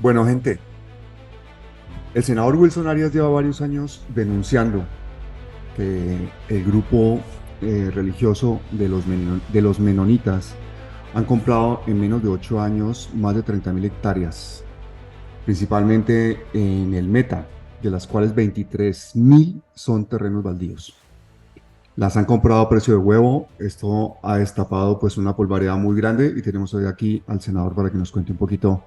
Bueno, gente, el senador Wilson Arias lleva varios años denunciando que el grupo religioso de los menonitas han comprado en menos de 8 años más de 30.000 hectáreas, principalmente en el Meta, de las cuales 23.000 son terrenos baldíos. Las han comprado a precio de huevo. Esto ha destapado pues una polvareda muy grande y tenemos hoy aquí al senador para que nos cuente un poquito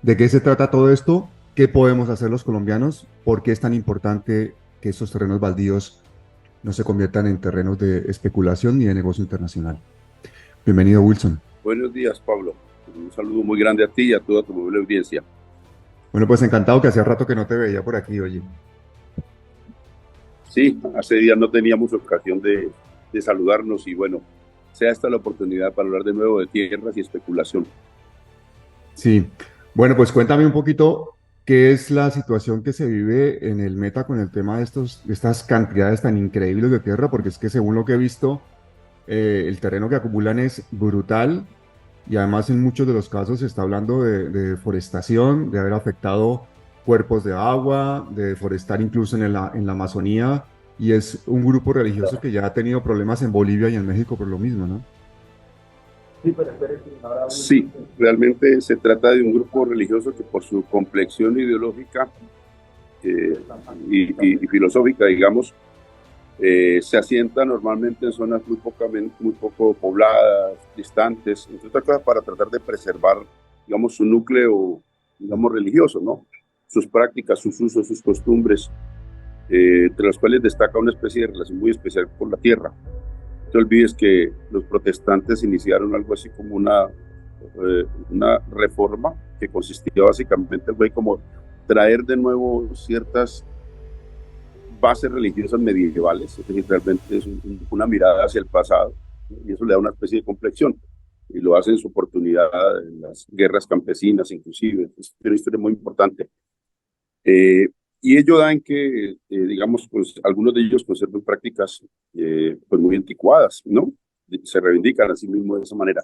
de qué se trata todo esto, qué podemos hacer los colombianos, por qué es tan importante que estos terrenos baldíos no se conviertan en terrenos de especulación ni de negocio internacional. Bienvenido, Wilson. Buenos días, Pablo. Un saludo muy grande a ti y a toda tu amable audiencia. Bueno, pues encantado, que hacía rato que no te veía por aquí, oye. Sí, hace días no teníamos ocasión de saludarnos y bueno, sea esta la oportunidad para hablar de nuevo de tierras y especulación. Sí, bueno, pues cuéntame un poquito qué es la situación que se vive en el Meta con el tema de estas cantidades tan increíbles de tierra, porque es que según lo que he visto, el terreno que acumulan es brutal y además en muchos de los casos se está hablando de deforestación, de haber afectado cuerpos de agua, de deforestar incluso en la Amazonía, y es un grupo religioso que ya ha tenido problemas en Bolivia y en México por lo mismo, ¿no? Sí, realmente se trata de un grupo religioso que por su complexión ideológica eh, y filosófica, digamos, se asienta normalmente en zonas muy poco pobladas, distantes, entre otras cosas para tratar de preservar, digamos, su núcleo, digamos, religioso, ¿no? Sus prácticas, sus usos, sus costumbres, entre las cuales destaca una especie de relación muy especial con la tierra. No te olvides que los protestantes iniciaron algo así como una reforma que consistía básicamente en como traer de nuevo ciertas bases religiosas medievales, es decir, realmente es una mirada hacia el pasado, y eso le da una especie de complexión, y lo hace en su oportunidad en las guerras campesinas, inclusive, es una historia muy importante. Eh, y ello da en que, digamos, pues algunos de ellos conservan prácticas pues muy anticuadas, ¿no? Se reivindican a sí mismos de esa manera.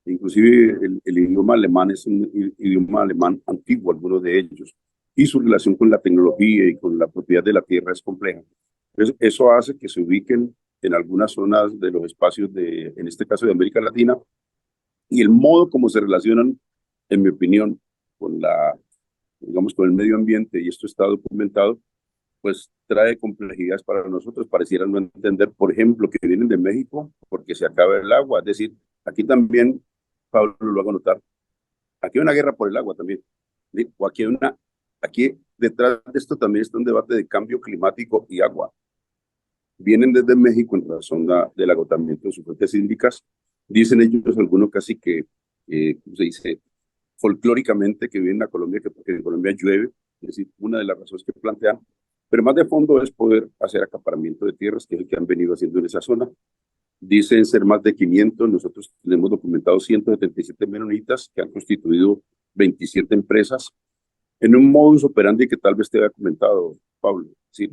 Inclusive el idioma alemán es un idioma alemán antiguo, algunos de ellos, y su relación con la tecnología y con la propiedad de la tierra es compleja. Entonces, eso hace que se ubiquen en algunas zonas de los espacios en este caso de América Latina, y el modo como se relacionan, en mi opinión, con digamos, con el medio ambiente, y esto está documentado, pues trae complejidades para nosotros. Pareciera no entender, por ejemplo, que vienen de México porque se acaba el agua. Es decir, aquí también, Pablo lo hago notar, aquí hay una guerra por el agua también. O aquí detrás de esto también está un debate de cambio climático y agua. Vienen desde México en razón del agotamiento de sus fuentes hídricas. Dicen ellos, algunos casi que, ¿cómo se dice? Folclóricamente que vienen a Colombia, que porque en Colombia llueve, es decir, una de las razones que plantean, pero más de fondo es poder hacer acaparamiento de tierras, que es el que han venido haciendo en esa zona. Dicen ser más de 500, nosotros tenemos documentados 177 menonitas que han constituido 27 empresas en un modus operandi que tal vez te había comentado, Pablo. Es decir,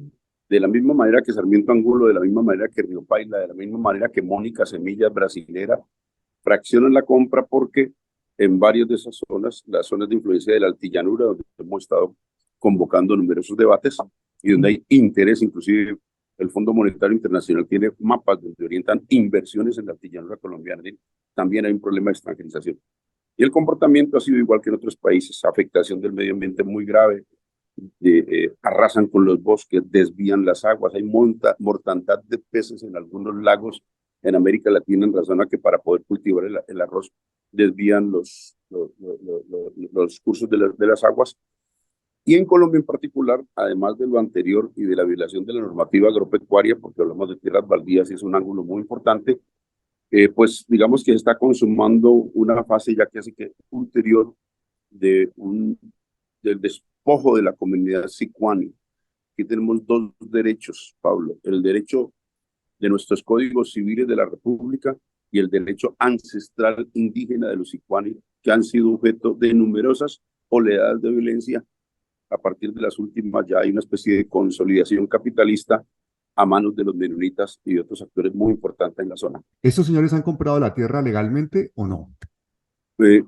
de la misma manera que Sarmiento Angulo, de la misma manera que Río Paila, de la misma manera que Mónica Semillas Brasilera, fraccionan la compra porque en varias de esas zonas, las zonas de influencia de la altillanura, donde hemos estado convocando numerosos debates y donde hay interés, inclusive el Fondo Monetario Internacional tiene mapas donde orientan inversiones en la altillanura colombiana. También hay un problema de extranjerización. Y el comportamiento ha sido igual que en otros países, afectación del medio ambiente muy grave, arrasan con los bosques, desvían las aguas, hay mortandad de peces en algunos lagos en América Latina en razón a que para poder cultivar el arroz desvían los cursos de las aguas. Y en Colombia en particular, además de lo anterior y de la violación de la normativa agropecuaria, porque hablamos de tierras baldías y es un ángulo muy importante, pues digamos que se está consumando una fase ya casi que ulterior de del despojo de la comunidad sicuani. Aquí tenemos dos derechos, Pablo, el derecho de nuestros códigos civiles de la República y el derecho ancestral indígena de los sicuani, que han sido objeto de numerosas oleadas de violencia. A partir de las últimas ya hay una especie de consolidación capitalista a manos de los menonitas y de otros actores muy importantes en la zona. ¿Estos señores han comprado la tierra legalmente o no?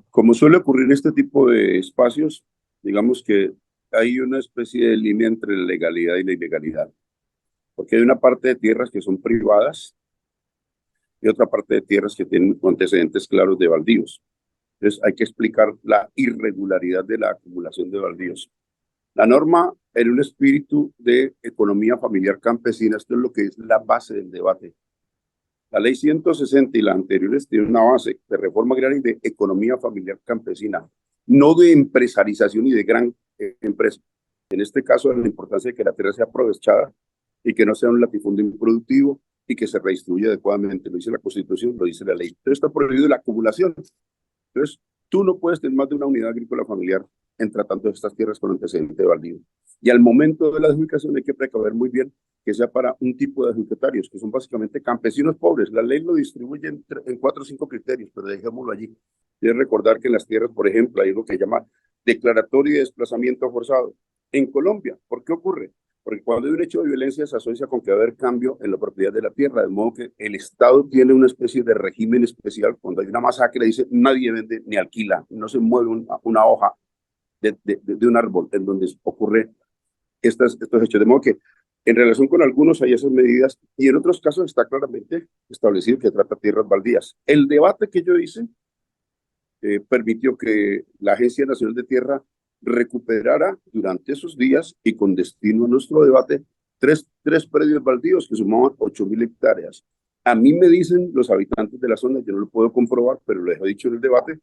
Como suele ocurrir en este tipo de espacios, digamos que hay una especie de línea entre la legalidad y la ilegalidad, porque hay una parte de tierras que son privadas y otra parte de tierras que tienen antecedentes claros de baldíos. Entonces hay que explicar la irregularidad de la acumulación de baldíos. La norma en un espíritu de economía familiar campesina, esto es lo que es la base del debate. La ley 160 y la anteriores tienen una base de reforma agraria y de economía familiar campesina, no de empresarización y de gran empresa. En este caso, la importancia de que la tierra sea aprovechada y que no sea un latifundio improductivo y que se redistribuya adecuadamente. Lo dice la Constitución, lo dice la ley. Entonces está prohibido la acumulación. Entonces, tú no puedes tener más de una unidad agrícola familiar en tratando estas tierras con antecedente de baldío. Y al momento de la adjudicación hay que precaver muy bien que sea para un tipo de adjudicatarios, que son básicamente campesinos pobres. La ley lo distribuye en 4 o 5 criterios, pero dejémoslo allí. Debes recordar que en las tierras, por ejemplo, hay algo que se llama declaratorio de desplazamiento forzado. En Colombia, ¿por qué ocurre? Porque cuando hay un hecho de violencia se asocia con que va a haber cambio en la propiedad de la tierra, de modo que el Estado tiene una especie de régimen especial. Cuando hay una masacre, dice nadie vende ni alquila, no se mueve una hoja de un árbol en donde ocurre estos hechos. De modo que en relación con algunos hay esas medidas y en otros casos está claramente establecido que trata tierras baldías. El debate que yo hice permitió que la Agencia Nacional de Tierra recuperara durante esos días y con destino a nuestro debate tres predios baldíos que sumaban 8.000 hectáreas. A mí me dicen los habitantes de la zona, yo no lo puedo comprobar, pero lo he dicho en el debate,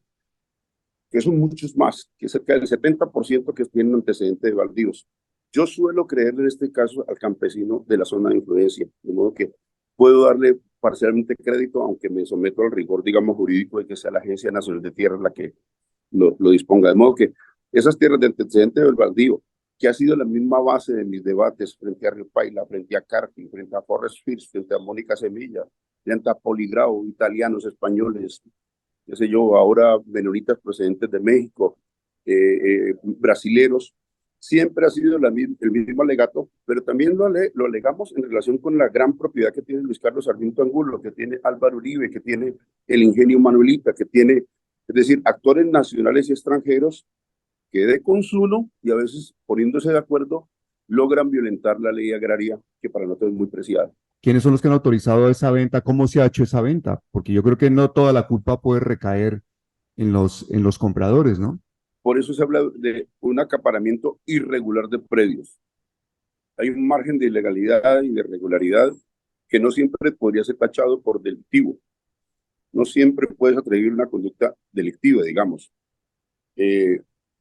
que son muchos más, que cerca del 70% que tienen antecedentes de baldíos. Yo suelo creerle en este caso al campesino de la zona de influencia, de modo que puedo darle parcialmente crédito, aunque me someto al rigor, digamos, jurídico de que sea la Agencia Nacional de Tierras la que lo disponga. De modo que esas tierras de antecedente del baldío, que ha sido la misma base de mis debates frente a Río Paila, frente a Carpi, frente a Forrest Fierce, frente a Mónica Semilla, frente a Poligrao, italianos, españoles, qué sé yo, ahora menonitas procedentes de México, brasileros, siempre ha sido el mismo alegato, pero también lo alegamos en relación con la gran propiedad que tiene Luis Carlos Sarmiento Angulo, que tiene Álvaro Uribe, que tiene el ingenio Manuelita, que tiene, es decir, actores nacionales y extranjeros que de consumo y a veces poniéndose de acuerdo logran violentar la ley agraria, que para nosotros es muy preciada. ¿Quiénes son los que han autorizado esa venta? ¿Cómo se ha hecho esa venta? Porque yo creo que no toda la culpa puede recaer en los compradores, ¿no? Por eso se habla de un acaparamiento irregular de predios. Hay un margen de ilegalidad y de irregularidad que no siempre podría ser tachado por delictivo. No siempre puedes atribuir una conducta delictiva, digamos.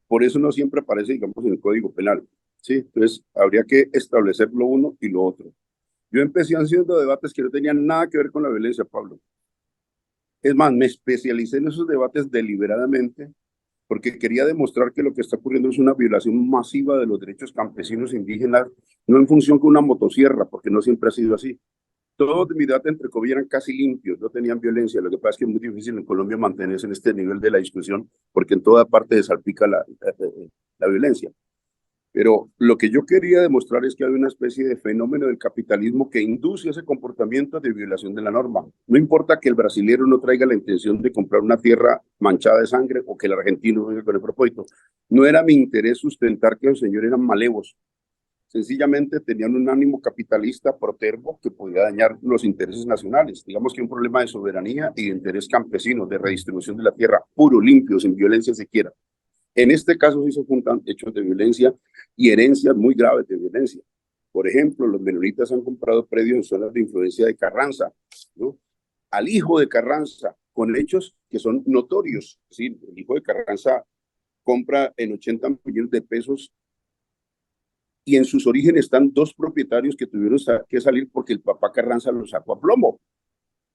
Por eso no siempre aparece, digamos, en el Código Penal. ¿Sí? Entonces, habría que establecer lo uno y lo otro. Yo empecé haciendo debates que no tenían nada que ver con la violencia, Pablo. Es más, me especialicé en esos debates deliberadamente porque quería demostrar que lo que está ocurriendo es una violación masiva de los derechos campesinos indígenas, no en función con una motosierra, porque no siempre ha sido así. Todos de mi data, entre comillas, eran casi limpios, no tenían violencia. Lo que pasa es que es muy difícil en Colombia mantenerse en este nivel de la discusión, porque en toda parte se salpica la violencia. Pero lo que yo quería demostrar es que hay una especie de fenómeno del capitalismo que induce ese comportamiento de violación de la norma. No importa que el brasilero no traiga la intención de comprar una tierra manchada de sangre o que el argentino venga con el propósito. No era mi interés sustentar que los señores eran malevos. Sencillamente tenían un ánimo capitalista protervo que podía dañar los intereses nacionales. Digamos que un problema de soberanía y de interés campesino, de redistribución de la tierra, puro, limpio, sin violencia siquiera. En este caso sí se juntan hechos de violencia y herencias muy graves de violencia. Por ejemplo, los menonitas han comprado predios en zonas de influencia de Carranza, ¿no? Al hijo de Carranza, con hechos que son notorios. ¿Sí? El hijo de Carranza compra en 80 millones de pesos y en sus orígenes están dos propietarios que tuvieron que salir porque el papá Carranza los sacó a plomo.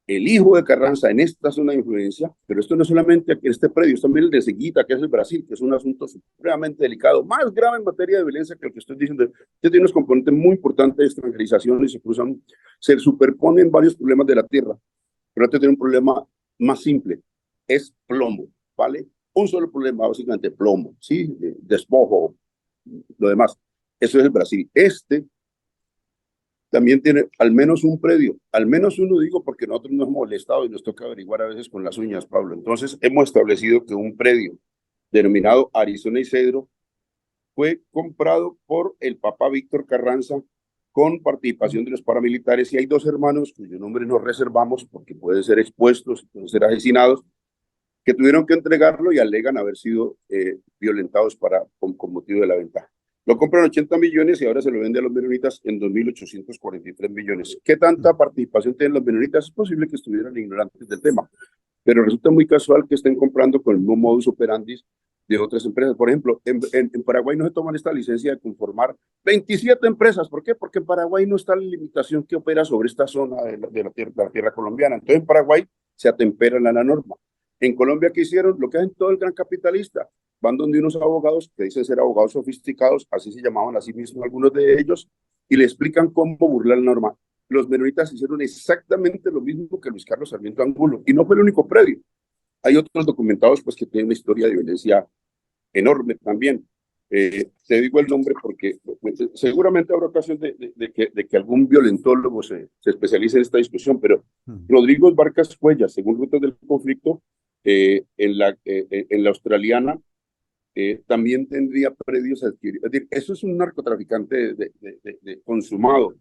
El hijo de Carranza en esta zona de influencia, pero esto no es solamente este predio, es también el de Seguita, que es el Brasil, que es un asunto supremamente delicado, más grave en materia de violencia que el que estoy diciendo. Este tiene unos componentes muy importantes de extranjerización y se cruzan, se superponen varios problemas de la tierra, pero este tiene un problema más simple, es plomo, ¿vale? Un solo problema, básicamente plomo, ¿sí? Despojo, lo demás. Eso es el Brasil. Este también tiene al menos un predio, al menos uno digo porque nosotros nos hemos molestado y nos toca averiguar a veces con las uñas, Pablo. Entonces hemos establecido que un predio denominado Arizona y Cedro fue comprado por el Papa Víctor Carranza con participación de los paramilitares, y hay dos hermanos cuyo nombre nos reservamos porque pueden ser expuestos, pueden ser asesinados, que tuvieron que entregarlo y alegan haber sido violentados con motivo de la venta. Lo compran 80 millones y ahora se lo vende a los menonitas en 2.843 millones. ¿Qué tanta participación tienen los menonitas? Es posible que estuvieran ignorantes del tema, pero resulta muy casual que estén comprando con el mismo modus operandi de otras empresas. Por ejemplo, en Paraguay no se toman esta licencia de conformar 27 empresas. ¿Por qué? Porque en Paraguay no está la limitación que opera sobre esta zona de la tierra colombiana. Entonces en Paraguay se atemperan a la norma. En Colombia, ¿qué hicieron? Lo que hacen todo el gran capitalista. Van donde unos abogados que dicen ser abogados sofisticados, así se llamaban a sí mismos algunos de ellos, y le explican cómo burlar la norma. Los menonitas hicieron exactamente lo mismo que Luis Carlos Sarmiento Angulo, y no fue el único predio. Hay otros documentados pues, que tienen una historia de violencia enorme también. Te digo el nombre porque seguramente habrá ocasión de que algún violentólogo se especialice en esta discusión, pero Rodrigo Vargas Cuellar, según Rutas del Conflicto, en la australiana, también tendría predios adquiridos. Es decir, eso es un narcotraficante consumado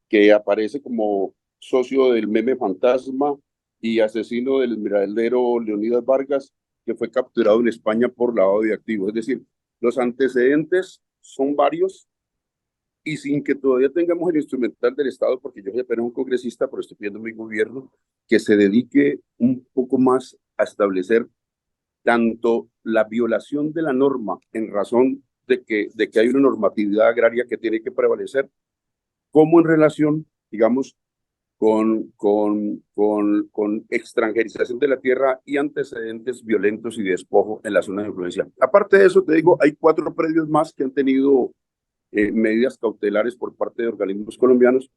que aparece como socio del meme fantasma y asesino del esmeraldero Leonidas Vargas, que fue capturado en España por lavado de activos. Es decir, los antecedentes son varios y sin que todavía tengamos el instrumental del Estado, porque yo soy apenas un congresista, pero estoy pidiendo a mi gobierno que se dedique un poco más a establecer tanto la violación de la norma en razón de que hay una normatividad agraria que tiene que prevalecer, como en relación, digamos, con extranjerización de la tierra y antecedentes violentos y despojo en la zona de influencia. Aparte de eso, te digo, hay 4 predios más que han tenido medidas cautelares por parte de organismos colombianos,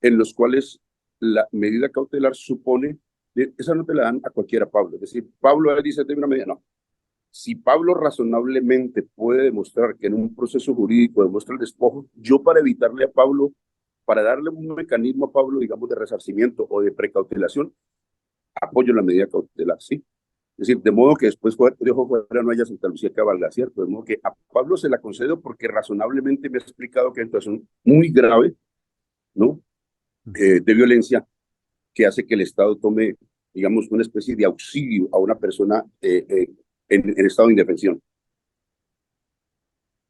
en los cuales la medida cautelar supone, esa no te la dan a cualquiera, Pablo. Es decir, Pablo dice, de una medida, no. Si Pablo razonablemente puede demostrar que en un proceso jurídico demuestra el despojo, yo para evitarle a Pablo, para darle un mecanismo a Pablo, digamos, de resarcimiento o de precautelación, apoyo la medida cautelar, ¿sí? Es decir, de modo que después de ojo fuera no haya Santa Lucía que valga, ¿cierto? De modo que a Pablo se la concedo porque razonablemente me ha explicado que hay una situación muy grave, ¿no? De violencia que hace que el Estado tome, digamos, una especie de auxilio a una persona en estado de indefensión.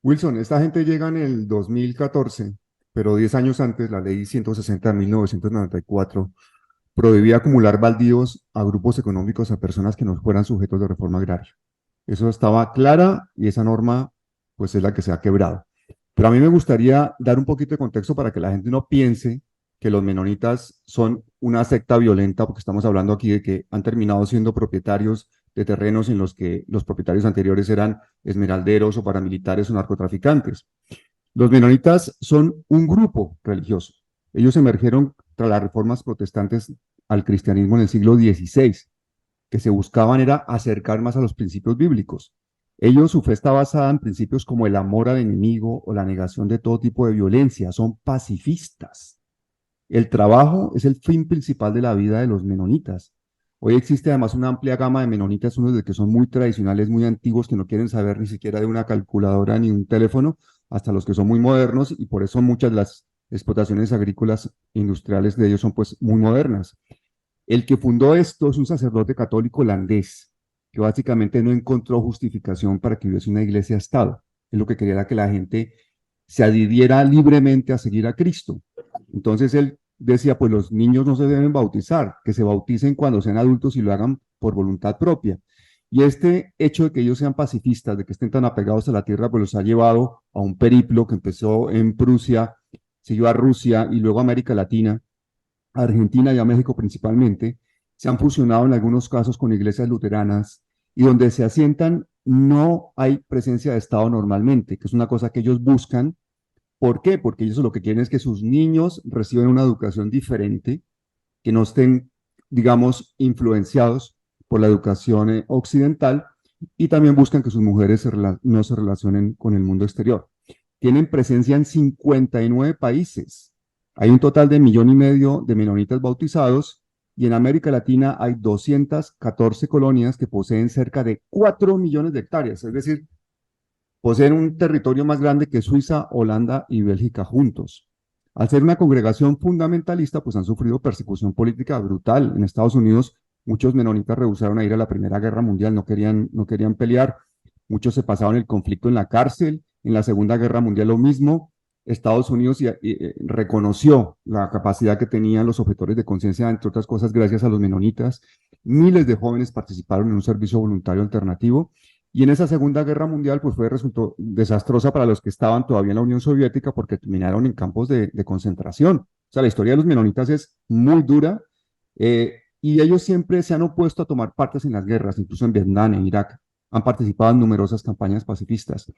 Wilson, esta gente llega en el 2014, pero 10 años antes, la ley 160 de 1994 prohibía acumular baldíos a grupos económicos, a personas que no fueran sujetos de reforma agraria. Eso estaba clara y esa norma, pues, es la que se ha quebrado. Pero a mí me gustaría dar un poquito de contexto para que la gente no piense que los menonitas son una secta violenta, porque estamos hablando aquí de que han terminado siendo propietarios de terrenos en los que los propietarios anteriores eran esmeralderos o paramilitares o narcotraficantes. Los menonitas son un grupo religioso. Ellos emergieron tras las reformas protestantes al cristianismo en el siglo XVI, que se buscaban era acercar más a los principios bíblicos. Ellos, su fe está basada en principios como el amor al enemigo o la negación de todo tipo de violencia. Son pacifistas. El trabajo es el fin principal de la vida de los menonitas. Hoy existe además una amplia gama de menonitas, unos de que son muy tradicionales, muy antiguos, que no quieren saber ni siquiera de una calculadora ni un teléfono, hasta los que son muy modernos, y por eso muchas de las explotaciones agrícolas e industriales de ellos son pues muy modernas. El que fundó esto es un sacerdote católico holandés, que básicamente no encontró justificación para que hubiese una iglesia-estado. Él lo que quería era que la gente se adhiriera libremente a seguir a Cristo. Entonces él decía, pues los niños no se deben bautizar, que se bauticen cuando sean adultos y lo hagan por voluntad propia. Y este hecho de que ellos sean pacifistas, de que estén tan apegados a la tierra, pues los ha llevado a un periplo que empezó en Prusia, siguió a Rusia y luego a América Latina, a Argentina y a México principalmente. Se han fusionado en algunos casos con iglesias luteranas y donde se asientan no hay presencia de Estado normalmente, que es una cosa que ellos buscan. ¿Por qué? Porque ellos lo que quieren es que sus niños reciban una educación diferente, que no estén, digamos, influenciados por la educación occidental, y también buscan que sus mujeres no se relacionen con el mundo exterior. Tienen presencia en 59 países. Hay un total de 1,5 millones de menonitas bautizados y en América Latina hay 214 colonias que poseen cerca de 4 millones de hectáreas, es decir, poseen un territorio más grande que Suiza, Holanda y Bélgica juntos. Al ser una congregación fundamentalista, pues han sufrido persecución política brutal. En Estados Unidos, muchos menonitas rehusaron a ir a la Primera Guerra Mundial, no querían pelear. Muchos se pasaron el conflicto en la cárcel. En la Segunda Guerra Mundial lo mismo. Estados Unidos reconoció la capacidad que tenían los objetores de conciencia, entre otras cosas, gracias a los menonitas. Miles de jóvenes participaron en un servicio voluntario alternativo. Y en esa Segunda Guerra Mundial, pues resultó desastrosa para los que estaban todavía en la Unión Soviética porque terminaron en campos de concentración. O sea, la historia de los menonitas es muy dura y ellos siempre se han opuesto a tomar partes en las guerras, incluso en Vietnam, en Irak. Han participado en numerosas campañas pacifistas.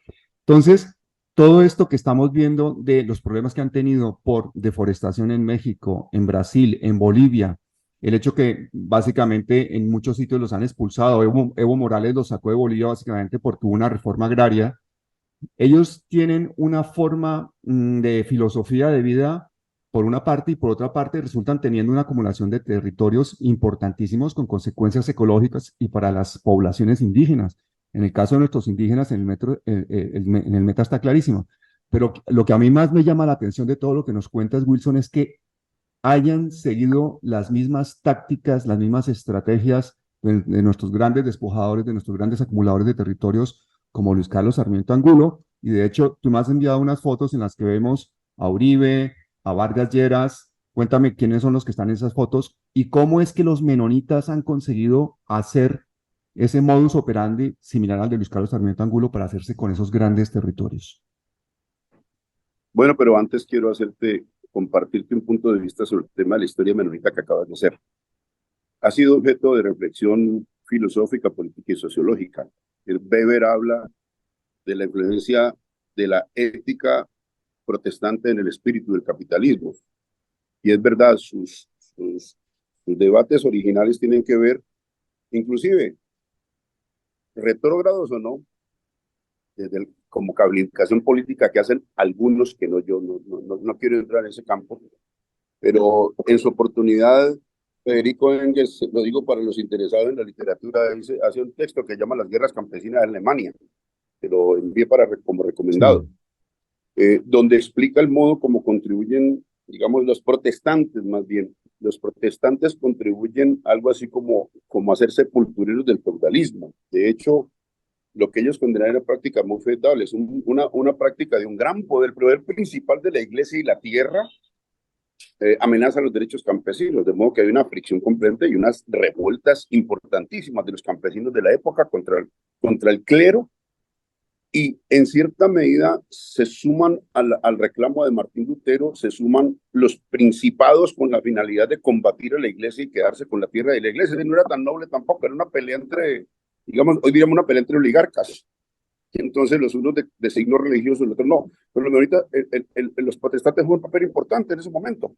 Entonces, todo esto que estamos viendo de los problemas que han tenido por deforestación en México, en Brasil, en Bolivia, el hecho que básicamente en muchos sitios los han expulsado, Evo Morales los sacó de Bolivia básicamente porque hubo una reforma agraria, ellos tienen una forma de filosofía de vida por una parte y por otra parte resultan teniendo una acumulación de territorios importantísimos con consecuencias ecológicas y para las poblaciones indígenas. En el caso de nuestros indígenas, en el meta está clarísimo. Pero lo que a mí más me llama la atención de todo lo que nos cuentas, Wilson, es que hayan seguido las mismas tácticas, las mismas estrategias de nuestros grandes despojadores, de nuestros grandes acumuladores de territorios, como Luis Carlos Sarmiento Angulo. Y de hecho, tú me has enviado unas fotos en las que vemos a Uribe, a Vargas Lleras. Cuéntame quiénes son los que están en esas fotos y cómo es que los menonitas han conseguido hacer ese modus operandi similar al de Luis Carlos Sarmiento Angulo para hacerse con esos grandes territorios. Bueno, pero antes quiero compartirte un punto de vista sobre el tema de la historia menonita que acabas de hacer. Ha sido objeto de reflexión filosófica, política y sociológica. El Weber habla de la influencia de la ética protestante en el espíritu del capitalismo. Y es verdad, sus debates originales tienen que ver, inclusive, retrógrados o no, como calificación política que hacen algunos que no, yo no quiero entrar en ese campo, pero en su oportunidad, Federico Engels, lo digo para los interesados en la literatura, hace un texto que llama Las guerras campesinas de Alemania, que lo envié como recomendado, donde explica el modo como contribuyen, digamos, los protestantes más bien. Los protestantes contribuyen algo así como a ser sepultureros del feudalismo. De hecho, lo que ellos condenan era práctica muy feudal, es una práctica de un gran poder, el poder principal de la iglesia y la tierra, amenaza los derechos campesinos, de modo que hay una fricción completa y unas revueltas importantísimas de los campesinos de la época contra el clero, y en cierta medida se suman al reclamo de Martín Lutero, se suman los principados con la finalidad de combatir a la iglesia y quedarse con la tierra de la iglesia. No era tan noble tampoco, era una pelea entre, digamos, hoy diríamos una pelea entre oligarcas. Entonces los unos de signo religioso, los otros no. Pero ahorita los protestantes juegan un papel importante en ese momento.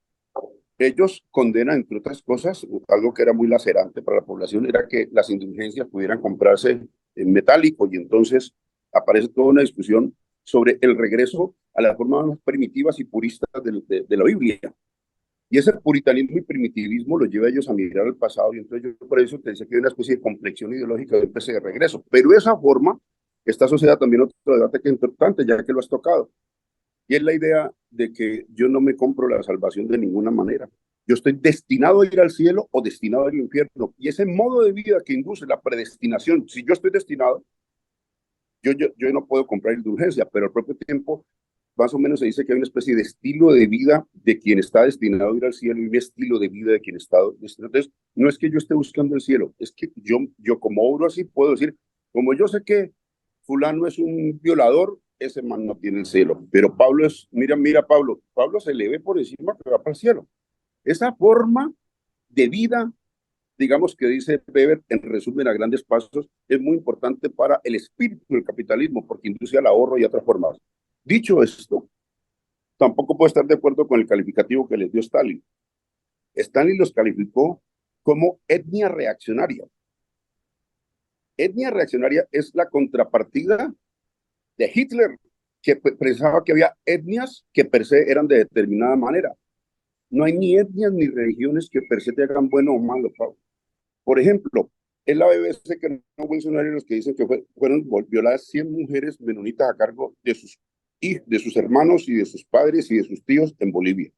Ellos condenan, entre otras cosas, algo que era muy lacerante para la población, era que las indulgencias pudieran comprarse en metálico, y entonces aparece toda una discusión sobre el regreso a las formas más primitivas y puristas de la Biblia. Y ese puritanismo y primitivismo lo lleva a ellos a mirar al pasado, y entonces yo por eso te decía que hay una especie de complexión ideológica de especie de regreso. Pero esa forma está asociada también a otro debate que es importante, ya que lo has tocado, y es la idea de que yo no me compro la salvación de ninguna manera. Yo estoy destinado a ir al cielo o destinado a ir al infierno, y ese modo de vida que induce la predestinación, si yo estoy destinado, yo no puedo comprar indulgencia, pero al propio tiempo, más o menos se dice que hay una especie de estilo de vida de quien está destinado a ir al cielo y un estilo de vida de quien está destinado. Entonces, no es que yo esté buscando el cielo, es que yo como obro así puedo decir, como yo sé que fulano es un violador, ese man no tiene el cielo. Pero Pablo mira Pablo se le ve por encima que va para el cielo. Esa forma de vida, digamos, que dice Weber, en resumen a grandes pasos, es muy importante para el espíritu del capitalismo, porque induce al ahorro y otras formas. Dicho esto, tampoco puedo estar de acuerdo con el calificativo que les dio Stalin. Stalin los calificó como etnia reaccionaria. Etnia reaccionaria es la contrapartida de Hitler, que pensaba que había etnias que per se eran de determinada manera. No hay ni etnias ni religiones que per se te hagan bueno o malo, Pablo. Por ejemplo, Es la BBC que no Wilson los que dicen que fueron violadas 100 mujeres menonitas a cargo de sus hermanos y de sus padres y de sus tíos en Bolivia.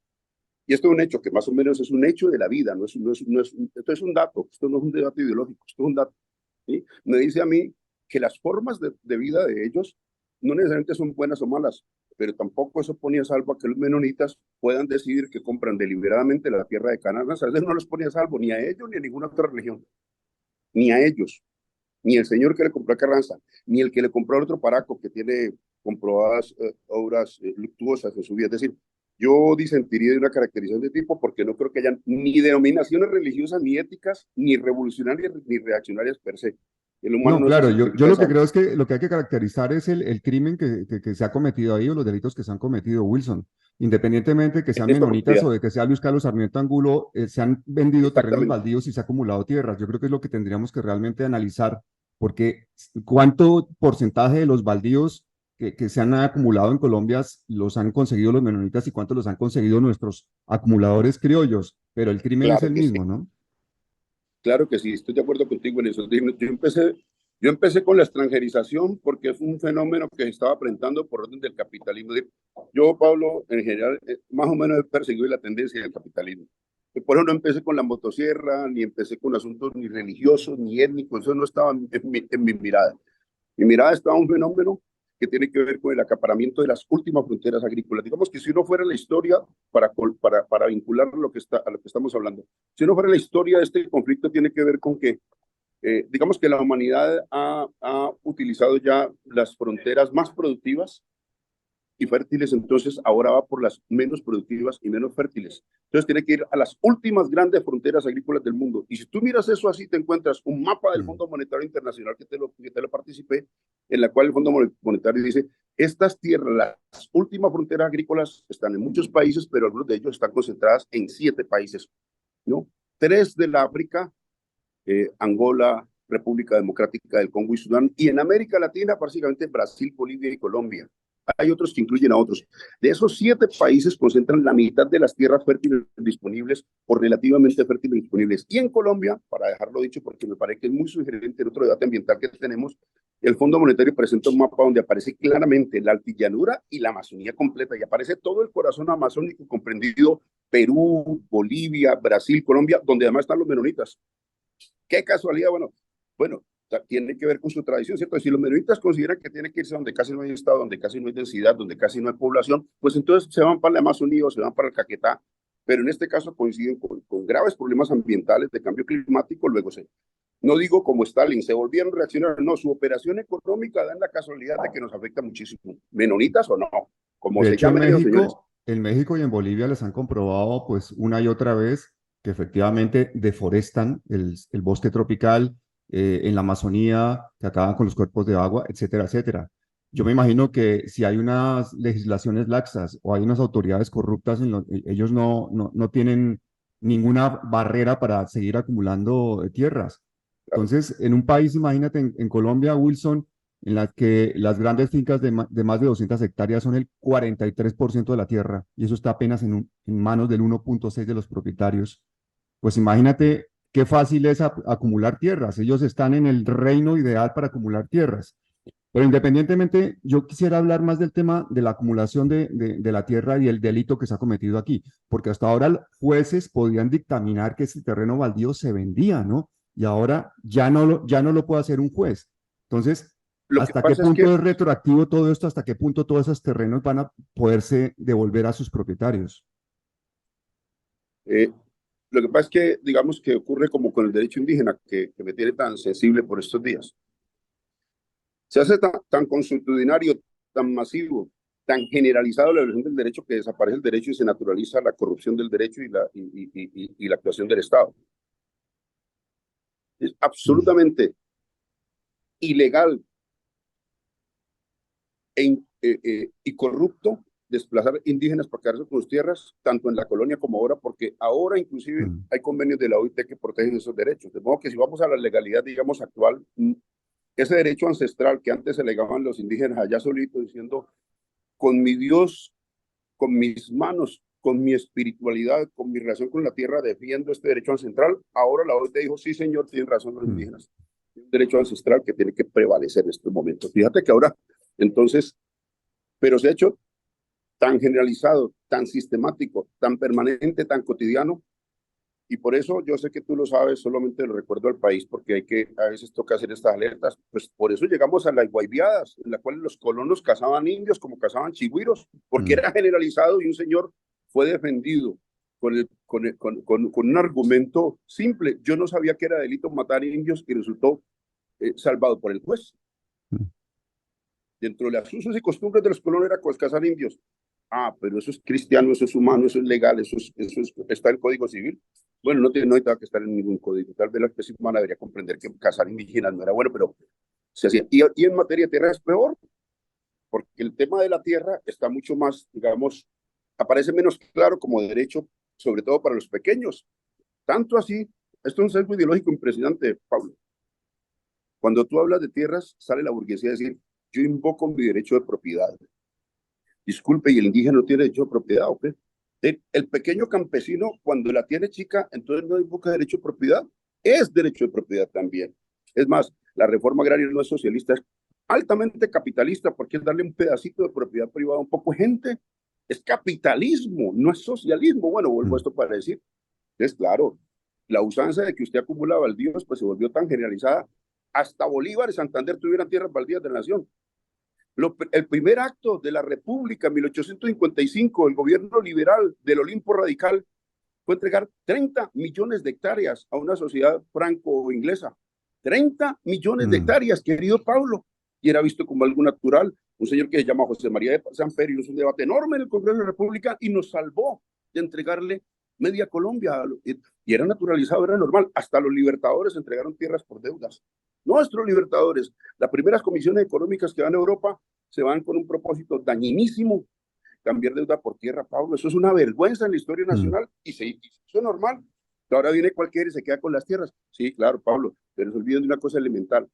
Y esto es un hecho que más o menos es un hecho de la vida, esto es un dato, esto no es un debate ideológico, esto es un dato. ¿Sí? Me dice a mí que las formas de vida de ellos no necesariamente son buenas o malas, pero tampoco eso ponía a salvo a que los menonitas puedan decidir que compran deliberadamente la tierra de Canaán. A veces no los ponía a salvo ni a ellos ni a ninguna otra religión, ni a ellos, ni el señor que le compró a Carranza, ni el que le compró al otro paraco que tiene comprobadas obras luctuosas en su vida. Es decir, yo disentiría de una caracterización de tipo porque no creo que hayan ni denominaciones religiosas, ni éticas, ni revolucionarias, ni reaccionarias per se. El humano No, no se claro, yo simplifica lo de que esa. creo es que lo que hay que caracterizar es el crimen que se ha cometido ahí o los delitos que se han cometido, Wilson. Independientemente de que En sean esta menonitas oportunidad. o de que sea Luis Carlos Sarmiento Angulo, se han vendido terrenos Exactamente. baldíos y se ha acumulado tierras. Yo creo que es lo que tendríamos que realmente analizar, porque cuánto porcentaje de los baldíos que se han acumulado en Colombia los han conseguido los menonitas y cuántos los han conseguido nuestros acumuladores criollos, pero el crimen es Claro el que sí. mismo, ¿no? Claro que sí, estoy de acuerdo contigo en eso. Yo empecé con la extranjerización porque es un fenómeno que se estaba presentando por orden del capitalismo. Yo, Pablo, en general, más o menos he perseguido la tendencia del capitalismo. Y por eso no empecé con la motosierra, ni empecé con asuntos ni religiosos, ni étnicos, eso no estaba en mi mirada. Mi mirada está a un fenómeno que tiene que ver con el acaparamiento de las últimas fronteras agrícolas. Digamos que si uno fuera la historia, para vincular a lo que estamos hablando, si uno fuera la historia de este conflicto, tiene que ver con que, digamos que la humanidad ha utilizado ya las fronteras más productivas y fértiles, entonces ahora va por las menos productivas y menos fértiles. Entonces tiene que ir a las últimas grandes fronteras agrícolas del mundo. Y si tú miras eso así, te encuentras un mapa del Mm. Fondo Monetario Internacional que te lo participé, en la cual el Fondo Monetario dice, estas tierras, las últimas fronteras agrícolas están en muchos países, pero algunos de ellos están concentradas en 7 países, ¿no? 3 de la África, Angola, República Democrática del Congo y Sudán, y en América Latina, básicamente Brasil, Bolivia y Colombia. Hay otros que incluyen a otros. De esos 7 países concentran la mitad de las tierras fértiles disponibles o relativamente fértiles disponibles. Y en Colombia, para dejarlo dicho, porque me parece que es muy sugerente en otro debate ambiental que tenemos, el Fondo Monetario presenta un mapa donde aparece claramente la altillanura y la Amazonía completa, y aparece todo el corazón amazónico comprendido, Perú, Bolivia, Brasil, Colombia, donde además están los menonitas. Qué casualidad, bueno, tiene que ver con su tradición, ¿cierto? Si los menonitas consideran que tiene que irse donde casi no hay estado, donde casi no hay densidad, donde casi no hay población, pues entonces se van para el Amazonía o se van para el Caquetá, pero en este caso coinciden con graves problemas ambientales de cambio climático, luego no digo como Stalin, se volvieron a reaccionar, no, su operación económica da en la casualidad de que nos afecta muchísimo, menonitas o no, como De se hecho, llamen esos señores. En México y en Bolivia les han comprobado pues una y otra vez que efectivamente deforestan el bosque tropical, en la Amazonía, que acaban con los cuerpos de agua, etcétera, etcétera. Yo me imagino que si hay unas legislaciones laxas o hay unas autoridades corruptas, ellos no tienen ninguna barrera para seguir acumulando tierras. Claro, Entonces, en un país, imagínate, en Colombia, Wilson, en la que las grandes fincas de más de 200 hectáreas son el 43% de la tierra, y eso está apenas en manos del 1,6 de los propietarios. Pues imagínate qué fácil es acumular tierras. Ellos están en el reino ideal para acumular tierras. Pero independientemente, yo quisiera hablar más del tema de la acumulación de la tierra y el delito que se ha cometido aquí, porque hasta ahora jueces podían dictaminar que ese terreno baldío se vendía, ¿no? Y ahora ya no lo puede hacer un juez. Entonces, lo que ¿hasta qué pasa es punto que es retroactivo todo esto? ¿Hasta qué punto todos esos terrenos van a poderse devolver a sus propietarios? eh, Lo que pasa es que, digamos que ocurre como con el derecho indígena, que me tiene tan sensible por estos días. Se hace tan consuetudinario, tan masivo, tan generalizado la violación del derecho que desaparece el derecho y se naturaliza la corrupción del derecho y la actuación del Estado. Es Mm, absolutamente ilegal y corrupto desplazar indígenas para quedarse con sus tierras, tanto en la colonia como ahora, porque ahora inclusive mm. hay convenios de la OIT que protegen esos derechos. De modo que si vamos a la legalidad, digamos, actual, ese derecho ancestral que antes se legaban los indígenas allá solitos diciendo, con mi Dios, con mis manos, con mi espiritualidad, con mi relación con la tierra, defiendo este derecho ancestral, ahora la OIT dijo, sí señor, tienen razón los Mm. indígenas. un derecho ancestral que tiene que prevalecer en estos momentos. Fíjate que ahora, entonces, pero se ha hecho tan generalizado, tan sistemático, tan permanente, tan cotidiano, y por eso yo sé que tú lo sabes, solamente lo recuerdo al país, porque a veces toca hacer estas alertas, pues por eso llegamos a las guaybiadas, en la cual los colonos cazaban indios como cazaban chigüiros, porque Mm. era generalizado y un señor fue defendido con un argumento simple. Yo no sabía que era delito matar indios y resultó salvado por el juez. Mm. Dentro de las usos y costumbres de los colonos era cazar indios. Ah, pero eso es cristiano, eso es humano, eso es legal, está en el Código Civil. Bueno, no hay que estar en ningún código. Tal vez la especie humana debería comprender que cazar indígenas no era bueno, pero se hacía. Y en materia de tierra es peor, porque el tema de la tierra está mucho más, digamos, aparece menos claro como derecho, sobre todo para los pequeños. Tanto así, esto es un sesgo ideológico impresionante, Pablo. Cuando tú hablas de tierras, sale la burguesía a decir, yo invoco mi derecho de propiedad. Disculpe, ¿y el indígena no tiene derecho de propiedad o qué? El pequeño campesino, cuando la tiene chica, entonces no invoca derecho de propiedad. Es derecho de propiedad también. Es más, la reforma agraria no es socialista, es altamente capitalista, porque es darle un pedacito de propiedad privada a un poco de gente. Es capitalismo, no es socialismo. Bueno, vuelvo a Mm. esto para decir, es claro, la usanza de que usted acumula baldíos, pues se volvió tan generalizada. Hasta Bolívar y Santander tuvieran tierras baldías de la nación. El primer acto de la República en 1855, el gobierno liberal del Olimpo Radical, fue entregar 30 millones de hectáreas a una sociedad franco-inglesa. 30 millones de Mm. hectáreas, querido Pablo. Y era visto como algo natural. Un señor que se llama José María de Samperio, hizo un debate enorme en el Congreso de la República y nos salvó de entregarle media Colombia. Y era naturalizado, era normal. Hasta los libertadores entregaron tierras por deudas. Nuestros libertadores, las primeras comisiones económicas que van a Europa, se van con un propósito dañinísimo, cambiar deuda por tierra, Pablo. Eso es una vergüenza en la historia Mm. nacional y eso es normal. Ahora viene cualquiera y se queda con las tierras. Sí, claro, Pablo, pero se olvidan de una cosa elemental.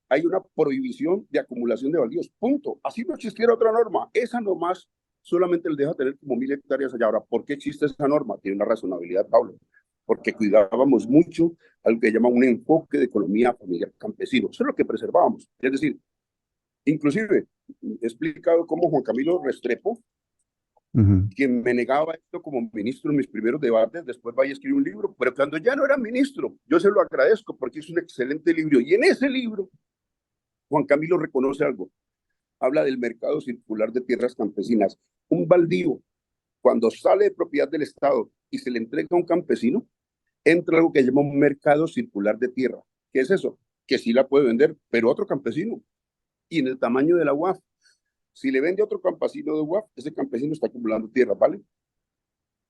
Hay una prohibición de acumulación de baldíos, punto. Así no existiera otra norma. Esa nomás solamente le deja tener como 1000 hectáreas allá. Ahora, ¿por qué existe esa norma? Tiene una razonabilidad, Pablo. Porque cuidábamos mucho algo que llama un enfoque de economía familiar campesino. Eso es lo que preservábamos. Es decir, inclusive he explicado cómo Juan Camilo Restrepo, Ujú. quien me negaba esto como ministro en mis primeros debates, después vaya a escribir un libro, pero cuando ya no era ministro, yo se lo agradezco porque es un excelente libro. Y en ese libro, Juan Camilo reconoce algo. Habla del mercado circular de tierras campesinas. Un baldío, cuando sale de propiedad del Estado y se le entrega a un campesino, entra algo que llama un mercado circular de tierra. ¿Qué es eso? Que sí la puede vender, pero otro campesino. Y en el tamaño de la UAF. Si le vende a otro campesino de UAF, ese campesino está acumulando tierra, ¿vale?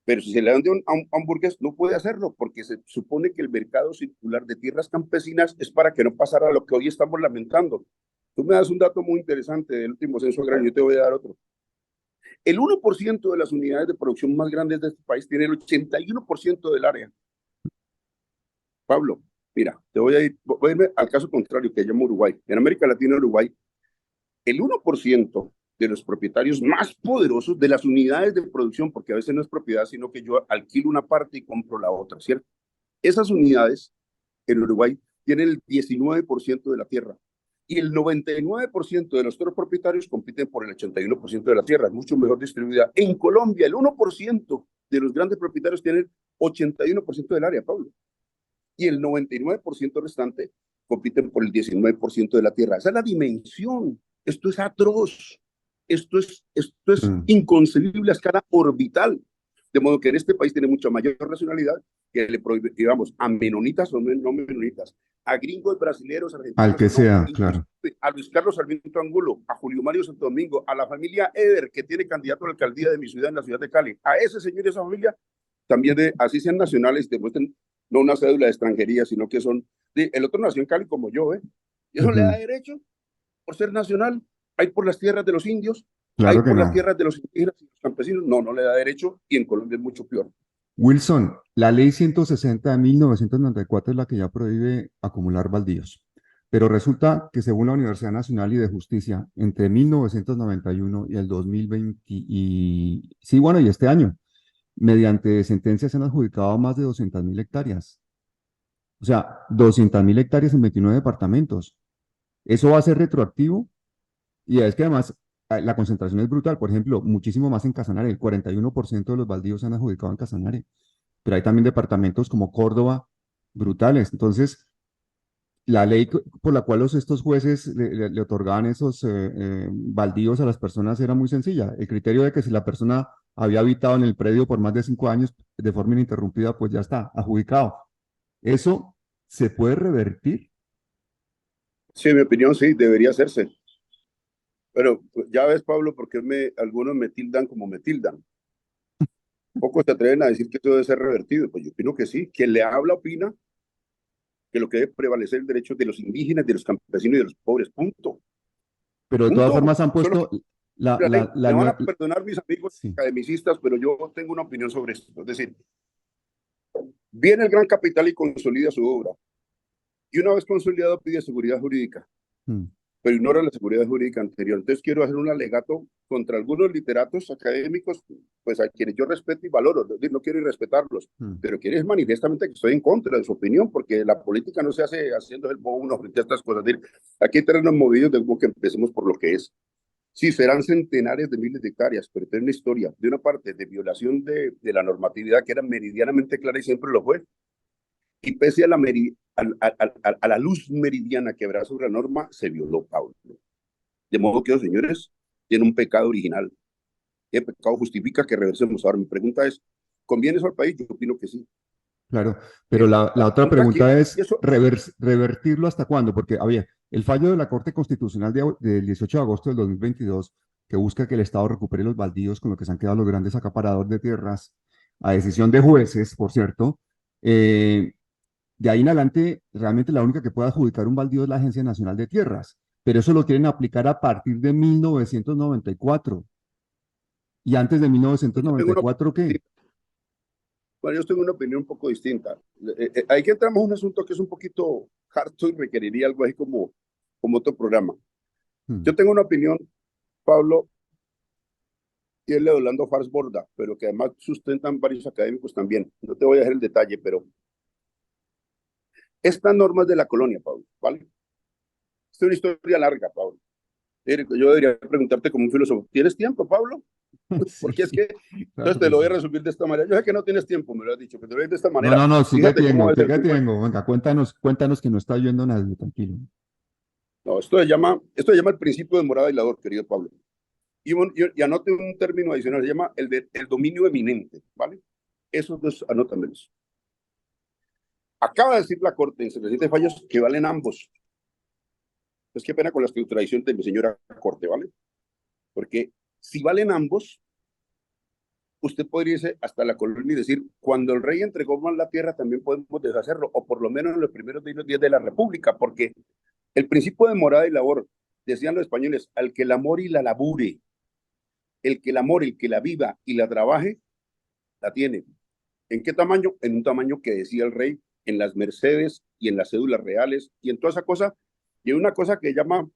Pero si se le vende a un burgués, no puede hacerlo, porque se supone que el mercado circular de tierras campesinas es para que no pasara lo que hoy estamos lamentando. Tú me das un dato muy interesante del último censo agrario, yo te voy a dar otro. El 1% de las unidades de producción más grandes de este país tiene el 81% del área. Pablo, mira, voy a irme al caso contrario que llama Uruguay. En América Latina, Uruguay, el 1% de los propietarios más poderosos de las unidades de producción, porque a veces no es propiedad, sino que yo alquilo una parte y compro la otra, ¿cierto? Esas unidades en Uruguay tienen el 19% de la tierra y el 99% de los otros propietarios compiten por el 81% de la tierra, es mucho mejor distribuida. En Colombia, el 1% de los grandes propietarios tienen 81% del área, Pablo, y el 99% restante compiten por el 19% de la tierra. Esa es la dimensión. Esto es atroz. Esto es Mm. inconcebible a escala orbital. De modo que en este país tiene mucha mayor racionalidad que le prohíbe, digamos, a menonitas o no menonitas, a gringos brasileños, Al argentinos que o no, sea, incluso claro. a Luis Carlos Sarmiento Angulo, a Julio Mario Santo Domingo, a la familia Eder, que tiene candidato a la alcaldía de mi ciudad, en la ciudad de Cali, a ese señor y esa familia, también así sean nacionales, demuestren no una cédula de extranjería, sino que son, el otro nació en Cali como yo, ¿eh? Y eso le da Ujú. derecho por ser nacional. Hay por las tierras de los indios, hay Claro que por las no. tierras de los indígenas y los campesinos, no, no le da derecho, y en Colombia es mucho peor. Wilson, la ley 160 de 1994 es la que ya prohíbe acumular baldíos. Pero resulta que según la Universidad Nacional y de Justicia, entre 1991 y el 2020, sí, bueno, y este año, mediante sentencias se han adjudicado más de 200.000 hectáreas. O sea, 200.000 hectáreas en 29 departamentos. Eso va a ser retroactivo y es que además la concentración es brutal. Por ejemplo, muchísimo más en Casanare. El 41% de los baldíos se han adjudicado en Casanare. Pero hay también departamentos como Córdoba brutales. Entonces, la ley por la cual estos jueces le otorgaban esos baldíos a las personas era muy sencilla. El criterio de que si la persona había habitado en el predio por más de 5 años de forma ininterrumpida, pues ya está, adjudicado. ¿Eso se puede revertir? Sí, en mi opinión, sí, debería hacerse. Pero pues, ya ves, Pablo, porque algunos me tildan como me tildan. Pocos se atreven a decir que eso debe ser revertido. Pues yo opino que sí. Quien le habla opina que lo que debe prevalecer es el derecho de los indígenas, de los campesinos y de los pobres. Punto. Pero de todas Punto. formas han Solo que puesto la, la ley, la, la me van nue- a perdonar mis amigos sí, academicistas, pero yo tengo una opinión sobre esto. Es decir, viene el gran capital y consolida su obra. Y una vez consolidado pide seguridad jurídica, mm, pero ignora la seguridad jurídica anterior. Entonces quiero hacer un alegato contra algunos literatos académicos, pues a quienes yo respeto y valoro, no quiero irrespetarlos, mm. pero quiero manifiestamente que estoy en contra de su opinión, porque la política no se hace haciendo el bobo uno frente a estas cosas. Aquí hay terrenos movidos de que empecemos por lo que es. Sí, serán centenares de miles de hectáreas, pero tiene una historia, de una parte, de violación de la normatividad que era meridianamente clara y siempre lo fue, y pese a la luz meridiana que habrá sobre la norma, se violó, Pablo. De modo que los señores tienen un pecado original. ¿Qué pecado justifica que reversemos? Ahora, mi pregunta es, ¿conviene eso al país? Yo opino que sí. Claro, pero la otra ¿Contra quién? pregunta Y es, eso, ¿revertirlo hasta cuándo? Porque había el fallo de la Corte Constitucional del 18 de agosto del 2022, que busca que el Estado recupere los baldíos con lo que se han quedado los grandes acaparadores de tierras, a decisión de jueces, por cierto. eh, de ahí en adelante, realmente la única que puede adjudicar un baldío es la Agencia Nacional de Tierras, pero eso lo quieren aplicar a partir de 1994. ¿Y antes de yo tengo una, 1994 qué? bueno, yo tengo una opinión un poco distinta. Hay que entramos a un asunto que es un poquito harto y requeriría algo así como otro programa. Hmm, Yo tengo una opinión, Pablo, y es la de Orlando Fars Borda, pero que además sustentan varios académicos también. No te voy a dejar el detalle, pero estas normas de la colonia, Pablo, ¿vale? Es una historia larga, Pablo. Yo debería preguntarte como un filósofo, ¿tienes tiempo, Pablo? sí, Porque es que, claro entonces te que lo voy a sí. resumir de esta manera. Yo sé que no tienes tiempo, me lo has dicho, pero te lo voy a decir de esta No, manera. no, no, Fíjate cómo sí es el que fútbol. tengo. Venga, cuéntanos que no está oyendo nadie, tranquilo. No, esto se llama el principio de morada y lador, querido Pablo. Y anote un término adicional, se llama el dominio eminente, ¿vale? Esos dos, anótamelos. Acaba de decir la Corte en 77 fallos que valen ambos. Pues qué pena con la estructuración de mi señora Corte, ¿vale? Porque si valen ambos, usted podría irse hasta la colonia y decir, cuando el rey entregó más la tierra, también podemos deshacerlo, o por lo menos en los primeros días de la República, porque el principio de morada y labor, decían los españoles, al que la mora y la labure, el que la mora, el que la viva y la trabaje, la tiene. ¿En qué tamaño? En un tamaño que decía el rey, en las mercedes y en las cédulas reales y en toda esa cosa. Y hay una cosa que llama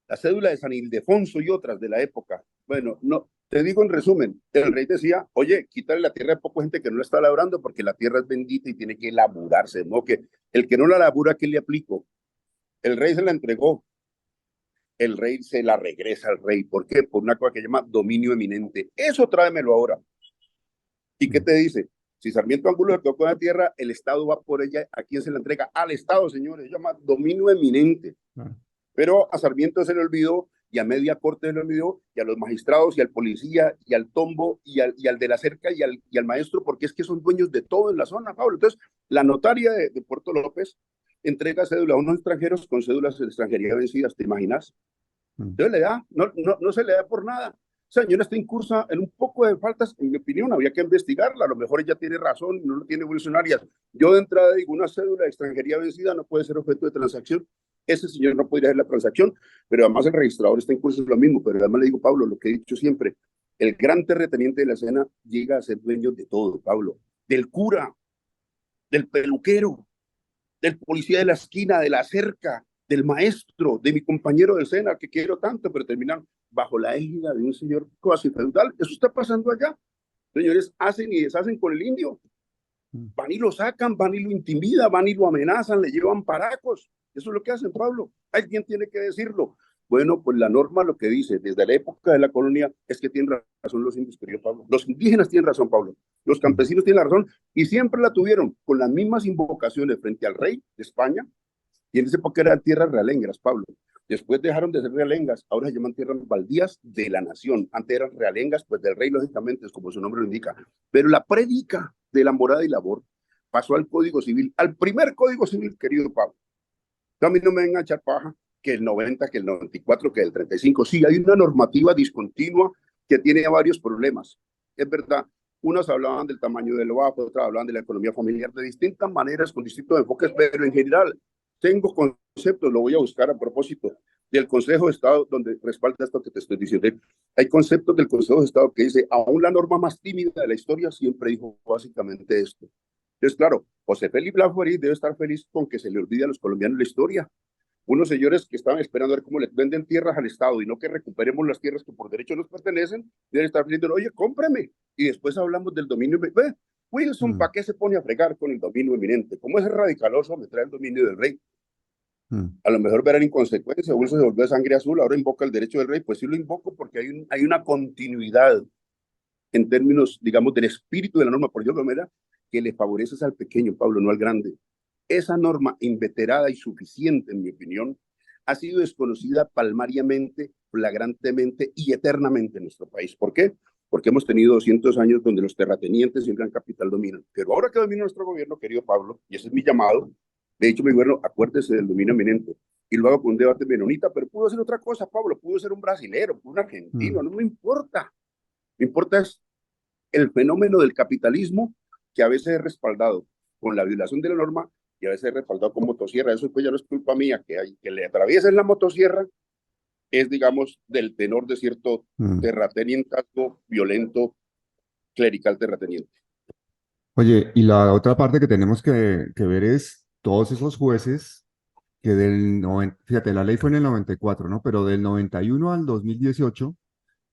la cédula de San Ildefonso y otras de la época. Bueno, no, te digo en resumen, el rey decía, oye, quítale la tierra a poca gente que no la está labrando porque la tierra es bendita y tiene que laburarse, ¿no? Que el que no la labura, ¿qué le aplico? El rey se la entregó, el rey se la regresa al rey. ¿Por qué? Por una cosa que se llama dominio eminente. Eso tráemelo ahora. ¿Y qué Mm, te dice? Si Sarmiento Angulo se quedó con la tierra, el Estado va por ella. ¿A quién se la entrega? Al Estado, señores. Se llama dominio eminente. claro. Pero a Sarmiento se le olvidó, y a media corte se le olvidó, y a los magistrados, y al policía, y al tombo, y al de la cerca, y al maestro, porque es que son dueños de todo en la zona, Pablo. Entonces, la notaria de Puerto López entrega cédula a unos extranjeros con cédulas de extranjería vencidas, ¿te imaginas? Mm, Entonces le da, no se le da por nada. Señora está incursa en un poco de faltas, en mi opinión, habría que investigarla. A lo mejor ella tiene razón, no lo tiene evolucionarias. Yo de entrada digo, una cédula de extranjería vencida no puede ser objeto de transacción. Ese señor no podría hacer la transacción, pero además el registrador está incurso en lo mismo. Pero además le digo, Pablo, lo que he dicho siempre, el gran terrateniente de la escena llega a ser dueño de todo, Pablo. Del cura, del peluquero, del policía de la esquina, de la cerca, del maestro, de mi compañero de escena que quiero tanto, pero terminan bajo la égida de un señor cuasi feudal. Eso está pasando allá. Señores, hacen y deshacen con el indio. mm, Van y lo sacan, van y lo intimidan, van y lo amenazan, le llevan paracos. Eso es lo que hacen, Pablo. Alguien tiene que decirlo. Bueno, pues la norma lo que dice desde la época de la colonia es que tienen razón los indios, querido Pablo. Los indígenas tienen razón, Pablo. Los mm, campesinos tienen la razón y siempre la tuvieron con las mismas invocaciones frente al rey de España. Y en esa época eran tierras realengas, Pablo. Después dejaron de ser realengas, ahora se llaman tierras baldías de la nación. Antes eran realengas, pues del rey, lógicamente, es como su nombre lo indica. Pero la prédica de la morada y labor pasó al Código Civil, al primer Código Civil, querido Pablo. A mí no me vengan a echar paja que el 90, que el 94, que el 35. Sí, hay una normativa discontinua que tiene varios problemas. Es verdad, unas hablaban del tamaño del OAP, otras hablaban de la economía familiar de distintas maneras, con distintos enfoques, pero en general tengo conceptos, lo voy a buscar a propósito del Consejo de Estado, donde respalda esto que te estoy diciendo. Hay conceptos del Consejo de Estado que dice, aún la norma más tímida de la historia siempre dijo básicamente esto. Entonces, claro, José Félix Laforí debe estar feliz con que se le olvide a los colombianos la historia. Unos señores que estaban esperando a ver cómo les venden tierras al Estado y no que recuperemos las tierras que por derecho nos pertenecen, deben estar diciendo, oye, cómprame. Y después hablamos del dominio. Ve, Wilson, mm, ¿para qué se pone a fregar con el dominio eminente? ¿Cómo es radicaloso me trae el dominio del rey? mm. A lo mejor verán inconsecuencia, Wilson se volvió sangre azul, ahora invoca el derecho del rey. Pues sí lo invoco porque hay una continuidad en términos, digamos, del espíritu de la norma, por ejemplo, que le favoreces al pequeño, Pablo, no al grande. Esa norma inveterada y suficiente, en mi opinión, ha sido desconocida palmariamente, flagrantemente y eternamente en nuestro país. ¿Por qué? Porque hemos tenido 200 años donde los terratenientes y el gran capital dominan. Pero ahora que domina nuestro gobierno, querido Pablo, y ese es mi llamado, de hecho, mi gobierno, acuérdese del dominio eminente, y lo hago con un debate menonita, pero pudo ser otra cosa, Pablo, pudo ser un brasilero, un argentino, Mm. no me importa. Me importa es el fenómeno del capitalismo que a veces es respaldado con la violación de la norma y a veces es respaldado con motosierra. Eso pues ya no es culpa mía, que le atraviesen la motosierra es, digamos, del tenor de cierto Mm. terratenientazgo violento, clerical terrateniente. Oye, y la otra parte que tenemos que ver es todos esos jueces que fíjate, la ley fue en el 94, ¿no? Pero del 91 al 2018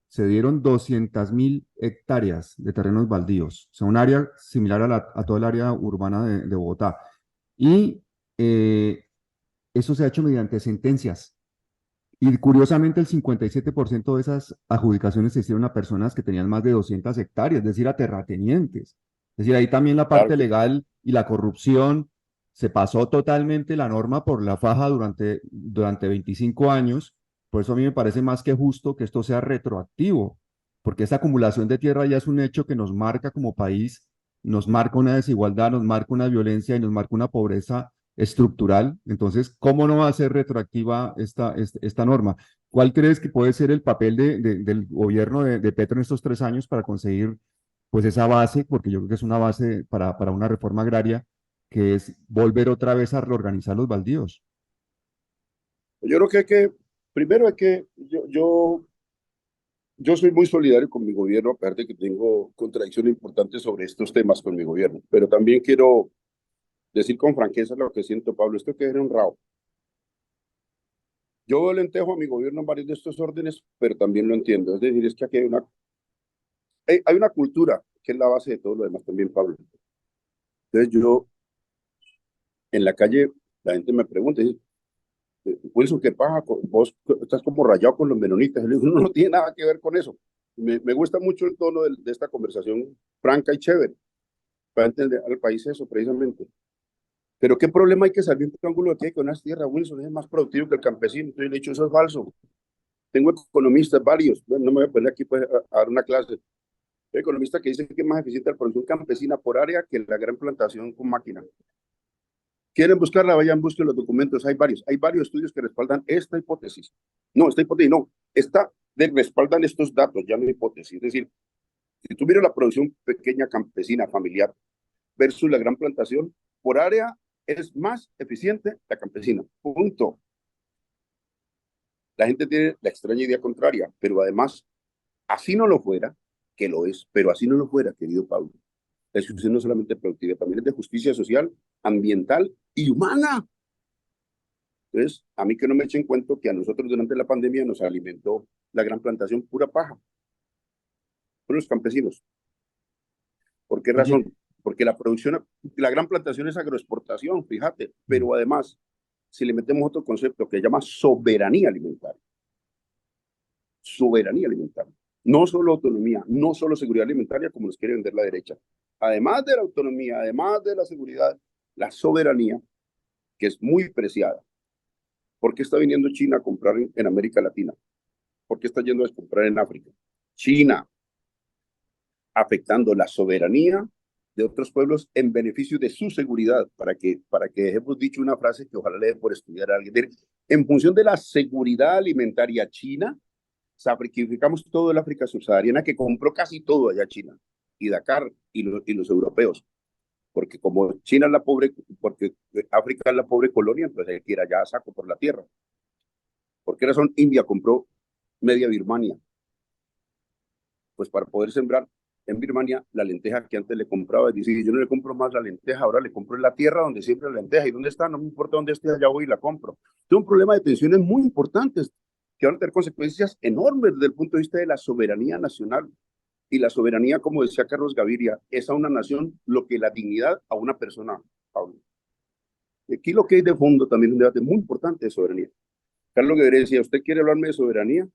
se dieron 200.000 hectáreas de terrenos baldíos, o sea, un área similar a toda el área urbana de Bogotá. Y eso se ha hecho mediante sentencias. Y curiosamente, el 57% de esas adjudicaciones se hicieron a personas que tenían más de 200 hectáreas, es decir, a terratenientes. Es decir, ahí también la Claro parte que legal y la corrupción se pasó totalmente la norma por la faja durante 25 años. Por eso a mí me parece más que justo que esto sea retroactivo, porque esta acumulación de tierra ya es un hecho que nos marca como país, nos marca una desigualdad, nos marca una violencia y nos marca una pobreza estructural. Entonces, ¿cómo no va a ser retroactiva esta norma? ¿Cuál crees que puede ser el papel del gobierno de Petro en estos 3 años para conseguir pues esa base, porque yo creo que es una base para una reforma agraria, que es volver otra vez a reorganizar los baldíos? yo creo que primero hay que, yo soy muy solidario con mi gobierno, aparte que tengo contradicciones importantes sobre estos temas con mi gobierno, pero también quiero decir con franqueza lo que siento, Pablo, esto que es honrado. Yo veo lentejo a mi gobierno en varios de estos órdenes, pero también lo entiendo. Es decir, es que aquí hay una cultura que es la base de todo lo demás también, Pablo. Entonces yo, en la calle, la gente me pregunta, dice, Wilson, ¿qué pasa? Vos estás como rayado con los menonitas. Yo le digo, no, no tiene nada que ver con eso. Me gusta mucho el tono de esta conversación franca y chévere, para entender al país eso precisamente. Pero ¿qué problema hay que salir un triángulo aquí con las tierras? Wilson es más productivo que el campesino. Entonces le he dicho, eso es falso. Tengo economistas varios, bueno, no me voy a poner aquí pues, a dar una clase. Hay economistas que dicen que es más eficiente la producción campesina por área que la gran plantación con máquina. Quieren buscarla, vayan, busquen los documentos, hay varios estudios que respaldan esta hipótesis. No, esta hipótesis no, respaldan estos datos, ya no hipótesis. Es decir, si tú miras la producción pequeña campesina familiar versus la gran plantación, por área es más eficiente la campesina. Punto. La gente tiene la extraña idea contraria, pero además, así no lo fuera, que lo es, pero así no lo fuera, querido Pablo. La discusión no es solamente productiva, también es de justicia social, ambiental y humana. Entonces, a mí que no me echen cuento que a nosotros durante la pandemia nos alimentó la gran plantación pura paja, por los campesinos. ¿Por qué Oye, razón? porque la producción, la gran plantación es agroexportación, fíjate, pero además, si le metemos otro concepto que se llama soberanía alimentaria, no solo autonomía, no solo seguridad alimentaria como nos quiere vender la derecha, además de la autonomía, además de la seguridad, la soberanía, que es muy preciada. ¿Por qué está viniendo China a comprar en América Latina? ¿Por qué está yendo a comprar en África? China, afectando la soberanía de otros pueblos en beneficio de su seguridad, para que hemos dicho una frase que ojalá le dé por estudiar a alguien. En función de la seguridad alimentaria china, sacrificamos todo el África subsahariana, que compró casi todo allá China, y Dakar y los europeos, porque como China es la pobre, porque África es la pobre colonia, entonces hay que ir allá a saco por la tierra. ¿Por qué razón India compró media Birmania? Pues para poder sembrar en Birmania la lenteja que antes le compraba. Y dice, yo no le compro más la lenteja, ahora le compro en la tierra donde siembra la lenteja. ¿Y dónde está? No me importa dónde esté, allá voy y la compro. Es un problema de tensiones muy importantes que van a tener consecuencias enormes desde el punto de vista de la soberanía nacional. Y la soberanía, como decía Carlos Gaviria, es a una nación lo que la dignidad a una persona, Pablo. Y aquí lo que hay de fondo también es un debate muy importante de soberanía. Carlos Gaviria decía, ¿usted quiere hablarme de soberanía?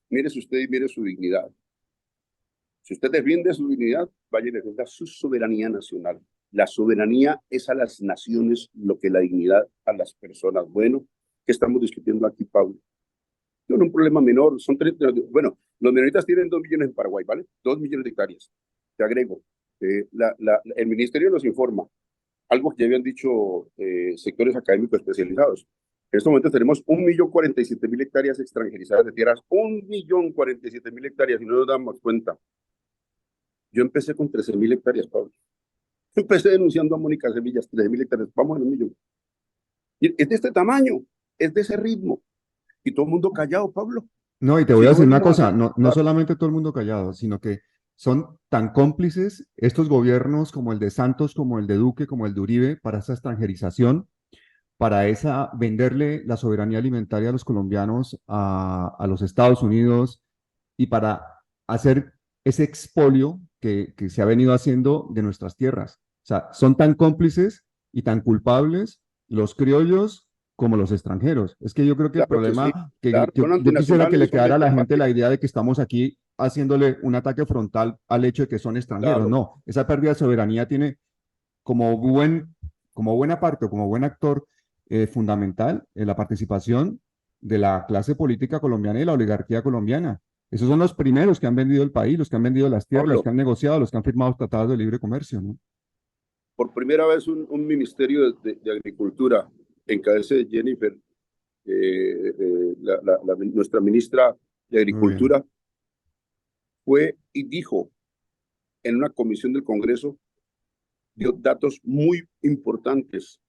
Mírese usted y mire su dignidad. Si usted defiende su dignidad, vaya y defienda su soberanía nacional. La soberanía es a las naciones lo que la dignidad a las personas. Bueno, ¿qué estamos discutiendo aquí, Pablo? No, un problema menor, son 30, bueno, los menonitas tienen 2 millones en Paraguay, ¿vale? 2 millones de hectáreas. Te agrego, el ministerio nos informa, algo que ya habían dicho sectores académicos especializados. En estos momentos tenemos 1.047.000 hectáreas extranjerizadas de tierras, 1.047.000 hectáreas, y no nos damos cuenta. Yo empecé con 13.000 hectáreas, Pablo. Empecé denunciando a Mónica Semillas, 13.000 hectáreas, vamos en un millón. Y es de este tamaño, es de ese ritmo. Y todo el mundo callado, Pablo. No, y te voy Si a no decir una venimos a cosa, hacer, no solamente todo el mundo callado, sino que son tan cómplices estos gobiernos como el de Santos, como el de Duque, como el de Uribe, para esa extranjerización, para esa venderle la soberanía alimentaria a los colombianos, a los Estados Unidos y para hacer ese expolio que se ha venido haciendo de nuestras tierras. O sea, son tan cómplices y tan culpables los criollos como los extranjeros. Es que yo creo que el claro que sí, problema, que claro, son yo quisiera que antinacionales y le son quedara a lenta la gente la patria. idea de que estamos aquí haciéndole un ataque frontal al hecho de que son extranjeros. Claro, No, esa pérdida de soberanía tiene como como buena parte o como buen actor fundamental en la participación de la clase política colombiana y la oligarquía colombiana. Esos son los primeros que han vendido el país, los que han vendido las tierras, los que Pablo, han negociado, los que han firmado tratados de libre comercio, ¿no? por primera vez un ministerio de Agricultura en cabeza de Jennifer, nuestra ministra de Muy bien. Agricultura, fue y dijo en una comisión del Congreso, dio datos muy importantes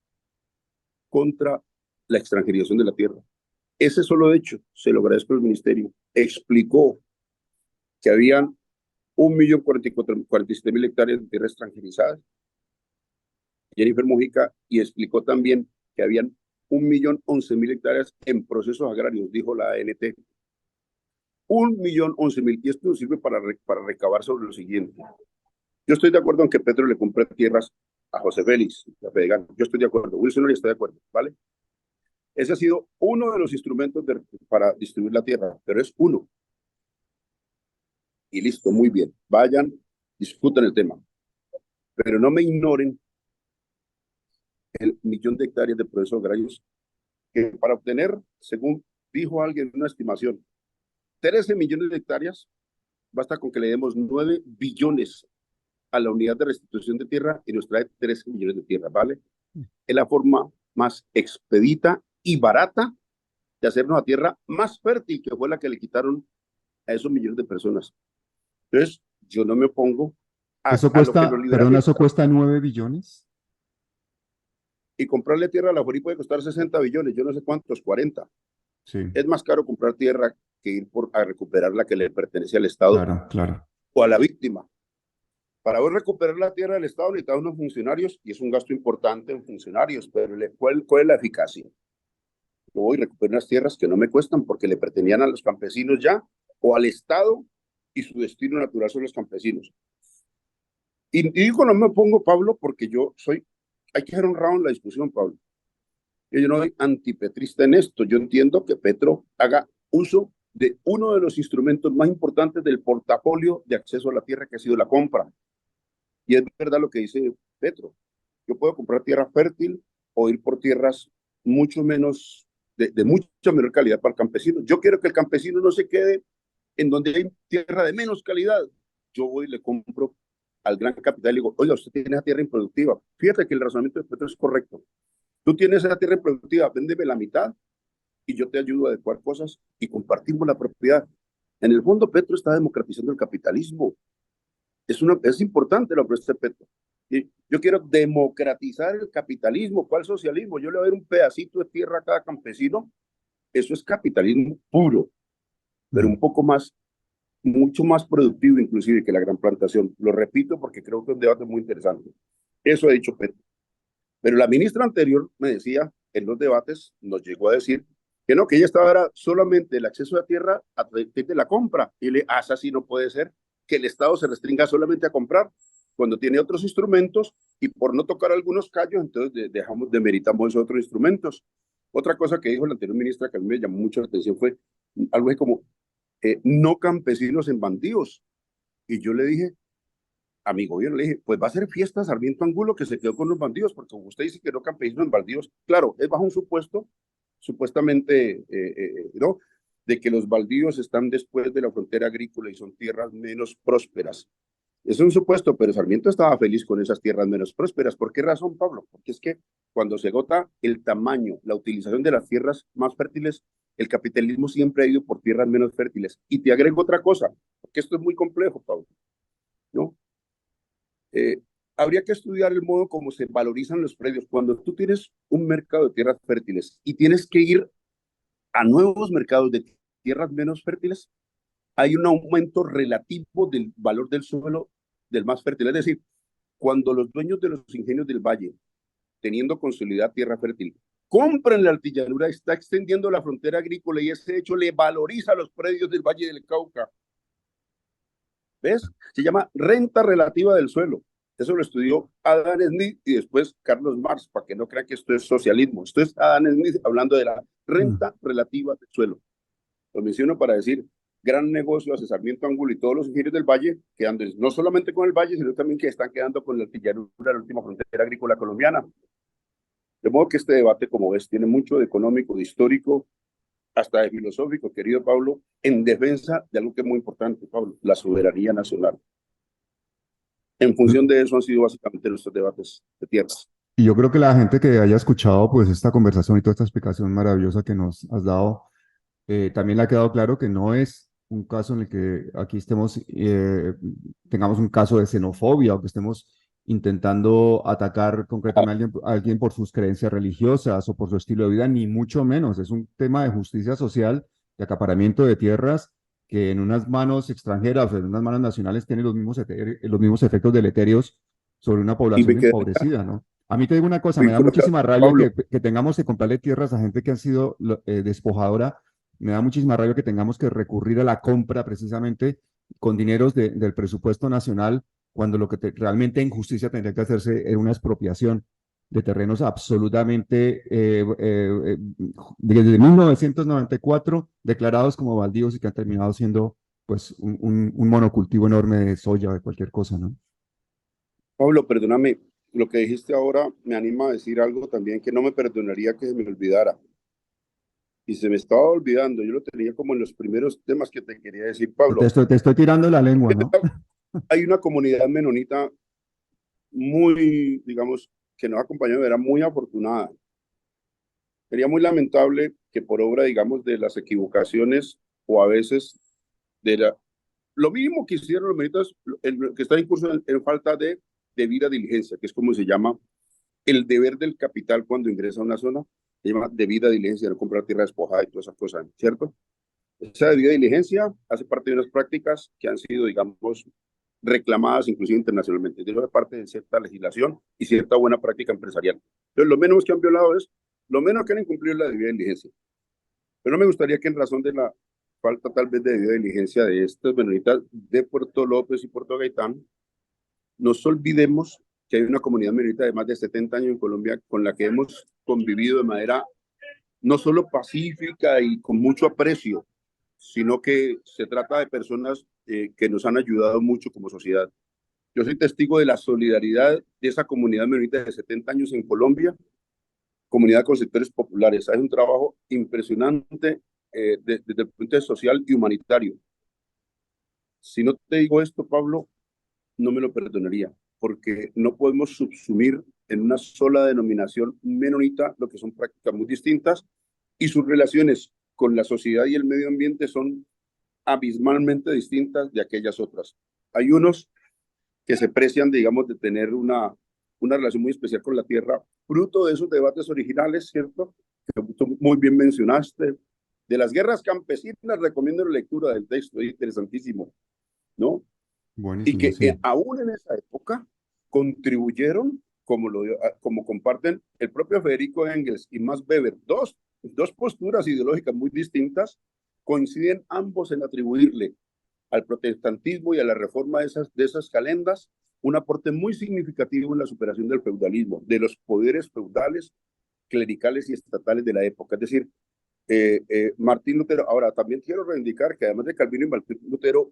contra la extranjerización de la tierra. Ese solo hecho, se lo agradezco al ministerio, explicó que habían 1.047.000 hectáreas de tierra extranjerizadas, Jennifer Mujica, y explicó también que habían 1.011.000 hectáreas en procesos agrarios, dijo la ANT. 1.011.000, y esto nos sirve para recabar sobre lo siguiente. Yo estoy de acuerdo en que Petro le compre tierras a José Félix, a Fedegan. Yo estoy de acuerdo. Wilson no está de acuerdo, ¿vale? Ese ha sido uno de los instrumentos para distribuir la tierra, pero es uno. Y listo, muy bien. Vayan, discutan el tema. Pero no me ignoren el millón de hectáreas de procesos agrarios que para obtener, según dijo alguien, una estimación, 13 millones de hectáreas, basta con que le demos 9 billones a la unidad de restitución de tierra y nos trae 13 millones de tierra, ¿vale? Es la forma más expedita y barata de hacer una tierra más fértil, que fue la que le quitaron a esos millones de personas. Entonces, yo no me opongo Eso a lo que los cuesta, perdón, eso liberalistas, cuesta 9 billones. y comprarle tierra a la Jori puede costar 60 billones, yo no sé cuántos, 40. Sí, Es más caro comprar tierra que ir a recuperar la que le pertenece al Estado claro, claro. o a la víctima. Para hoy recuperar la tierra del Estado necesitamos unos funcionarios y es un gasto importante en funcionarios, pero ¿cuál es la eficacia? Yo voy a recuperar unas tierras que no me cuestan porque le pertenecían a los campesinos ya o al Estado y su destino natural son los campesinos. Y digo, no me pongo, Pablo, porque hay que ser honrado en la discusión, Pablo. Yo no soy antipetrista en esto. Yo entiendo que Petro haga uso de uno de los instrumentos más importantes del portafolio de acceso a la tierra, que ha sido la compra. Y es verdad lo que dice Petro. Yo puedo comprar tierra fértil o ir por tierras mucho menos, de mucha menor calidad para el campesino. Yo quiero que el campesino no se quede en donde hay tierra de menos calidad. Yo voy y le compro al gran capital y le digo, oiga, usted tiene esa tierra improductiva. Fíjate que el razonamiento de Petro es correcto. Tú tienes esa tierra improductiva, véndeme la mitad y yo te ayudo a adecuar cosas y compartimos la propiedad. En el fondo, Petro está democratizando el capitalismo. Es importante la propuesta de Petro. Y yo quiero democratizar el capitalismo. ¿Cuál socialismo? Yo le voy a dar un pedacito de tierra a cada campesino. Eso es capitalismo puro, pero un poco más, mucho más productivo inclusive que la gran plantación. Lo repito porque creo que es un debate muy interesante. Eso ha dicho Petro. Pero la ministra anterior me decía, en los debates, nos llegó a decir que no, que ella estaba era solamente el acceso a tierra a través de la compra. Y le así no puede ser que el Estado se restringa solamente a comprar cuando tiene otros instrumentos y por no tocar algunos callos, entonces demeritamos esos otros instrumentos. Otra cosa que dijo la anterior ministra que a mí me llamó mucho la atención fue algo así como no campesinos en bandidos. Y yo le dije, a mi gobierno, le dije, pues va a ser fiesta Sarmiento Angulo que se quedó con los bandidos, porque como usted dice que no campesinos en baldíos, claro, es bajo un supuesto, supuestamente, ¿no? De que los baldíos están después de la frontera agrícola y son tierras menos prósperas. Es un supuesto, pero Sarmiento estaba feliz con esas tierras menos prósperas. ¿Por qué razón, Pablo? Porque es que cuando se agota el tamaño, la utilización de las tierras más fértiles, el capitalismo siempre ha ido por tierras menos fértiles. Y te agrego otra cosa, porque esto es muy complejo, Pablo, ¿no? Eh, Habría que estudiar el modo como se valorizan los predios. Cuando tú tienes un mercado de tierras fértiles y tienes que ir a nuevos mercados de tierras menos fértiles, hay un aumento relativo del valor del suelo del más fértil. Es decir, cuando los dueños de los ingenios del valle, teniendo consolidada tierra fértil, compran la altillanura, está extendiendo la frontera agrícola y ese hecho le valoriza los predios del Valle del Cauca. ¿Ves? Se llama renta relativa del suelo. Eso lo estudió Adam Smith y después Carlos Marx, para que no crean que esto es socialismo. Esto es Adam Smith hablando de la renta relativa del suelo. Lo menciono para decir, gran negocio, asesoramiento Angulo y todos los ingenieros del Valle, quedando no solamente con el Valle, sino también que están quedando con la artillanura de la última frontera agrícola colombiana. De modo que este debate, como ves, tiene mucho de económico, de histórico, hasta de filosófico, querido Pablo, en defensa de algo que es muy importante, Pablo, la soberanía nacional. En función de eso han sido básicamente nuestros debates de tierras. Y yo creo que la gente que haya escuchado pues esta conversación y toda esta explicación maravillosa que nos has dado, también le ha quedado claro que no es un caso en el que aquí tengamos un caso de xenofobia o que estemos intentando atacar concretamente a alguien por sus creencias religiosas o por su estilo de vida, ni mucho menos. Es un tema de justicia social, de acaparamiento de tierras que en unas manos extranjeras o en unas manos nacionales tiene los mismos efectos deleterios sobre una Y población me quedé, empobrecida, ¿no? A mí te digo una cosa, me muy da colocado. muchísima rabia Pablo, que tengamos que comprarle tierras a gente que han sido despojadora. Me da muchísima rabia que tengamos que recurrir a la compra precisamente con dineros del presupuesto nacional, cuando lo que realmente en justicia tendría que hacerse es una expropiación de terrenos absolutamente, desde 1994, declarados como baldíos y que han terminado siendo pues un monocultivo enorme de soya o de cualquier cosa, ¿no? Pablo, perdóname, lo que dijiste ahora me anima a decir algo también que no me perdonaría que se me olvidara. Y se me estaba olvidando, yo lo tenía como en los primeros temas que te quería decir, Pablo. Te estoy tirando la lengua, ¿no? Hay una comunidad menonita muy, digamos, que nos acompañó, era muy afortunada. Sería muy lamentable que por obra, digamos, de las equivocaciones o a veces de lo mismo que hicieron los menonitas, que está en curso en falta de debida diligencia, que es como se llama el deber del capital cuando ingresa a una zona, se llama debida diligencia, no comprar tierra despojada y todas esas cosas, ¿cierto? Esa debida diligencia hace parte de unas prácticas que han sido, digamos, reclamadas inclusive internacionalmente. De eso es parte de cierta legislación y cierta buena práctica empresarial. Entonces, lo menos que han violado es, lo menos que han incumplido es la debida diligencia. Pero no me gustaría que en razón de la falta tal vez de debida diligencia de estas menonitas de Puerto López y Puerto Gaitán, nos olvidemos que hay una comunidad menonita de más de 70 años en Colombia con la que hemos convivido de manera no solo pacífica y con mucho aprecio, sino que se trata de personas que nos han ayudado mucho como sociedad. Yo soy testigo de la solidaridad de esa comunidad menonita de 70 años en Colombia, comunidad con sectores populares. Hay un trabajo impresionante desde el punto de vista social y humanitario. Si no te digo esto, Pablo, no me lo perdonaría, porque no podemos subsumir en una sola denominación menonita lo que son prácticas muy distintas y sus relaciones con la sociedad y el medio ambiente son abismalmente distintas de aquellas otras. Hay unos que se precian, digamos, de tener una relación muy especial con la tierra, fruto de esos debates originales, ¿cierto? Que tú muy bien mencionaste. De las guerras campesinas, recomiendo la lectura del texto, es interesantísimo, ¿no? Y Buenísimo, que sí. aún en esa época contribuyeron, como comparten el propio Federico Engels y Max Weber, dos posturas ideológicas muy distintas, coinciden ambos en atribuirle al protestantismo y a la reforma de esas calendas un aporte muy significativo en la superación del feudalismo, de los poderes feudales, clericales y estatales de la época. Es decir, Martín Lutero, ahora también quiero reivindicar que además de Calvino y Martín Lutero,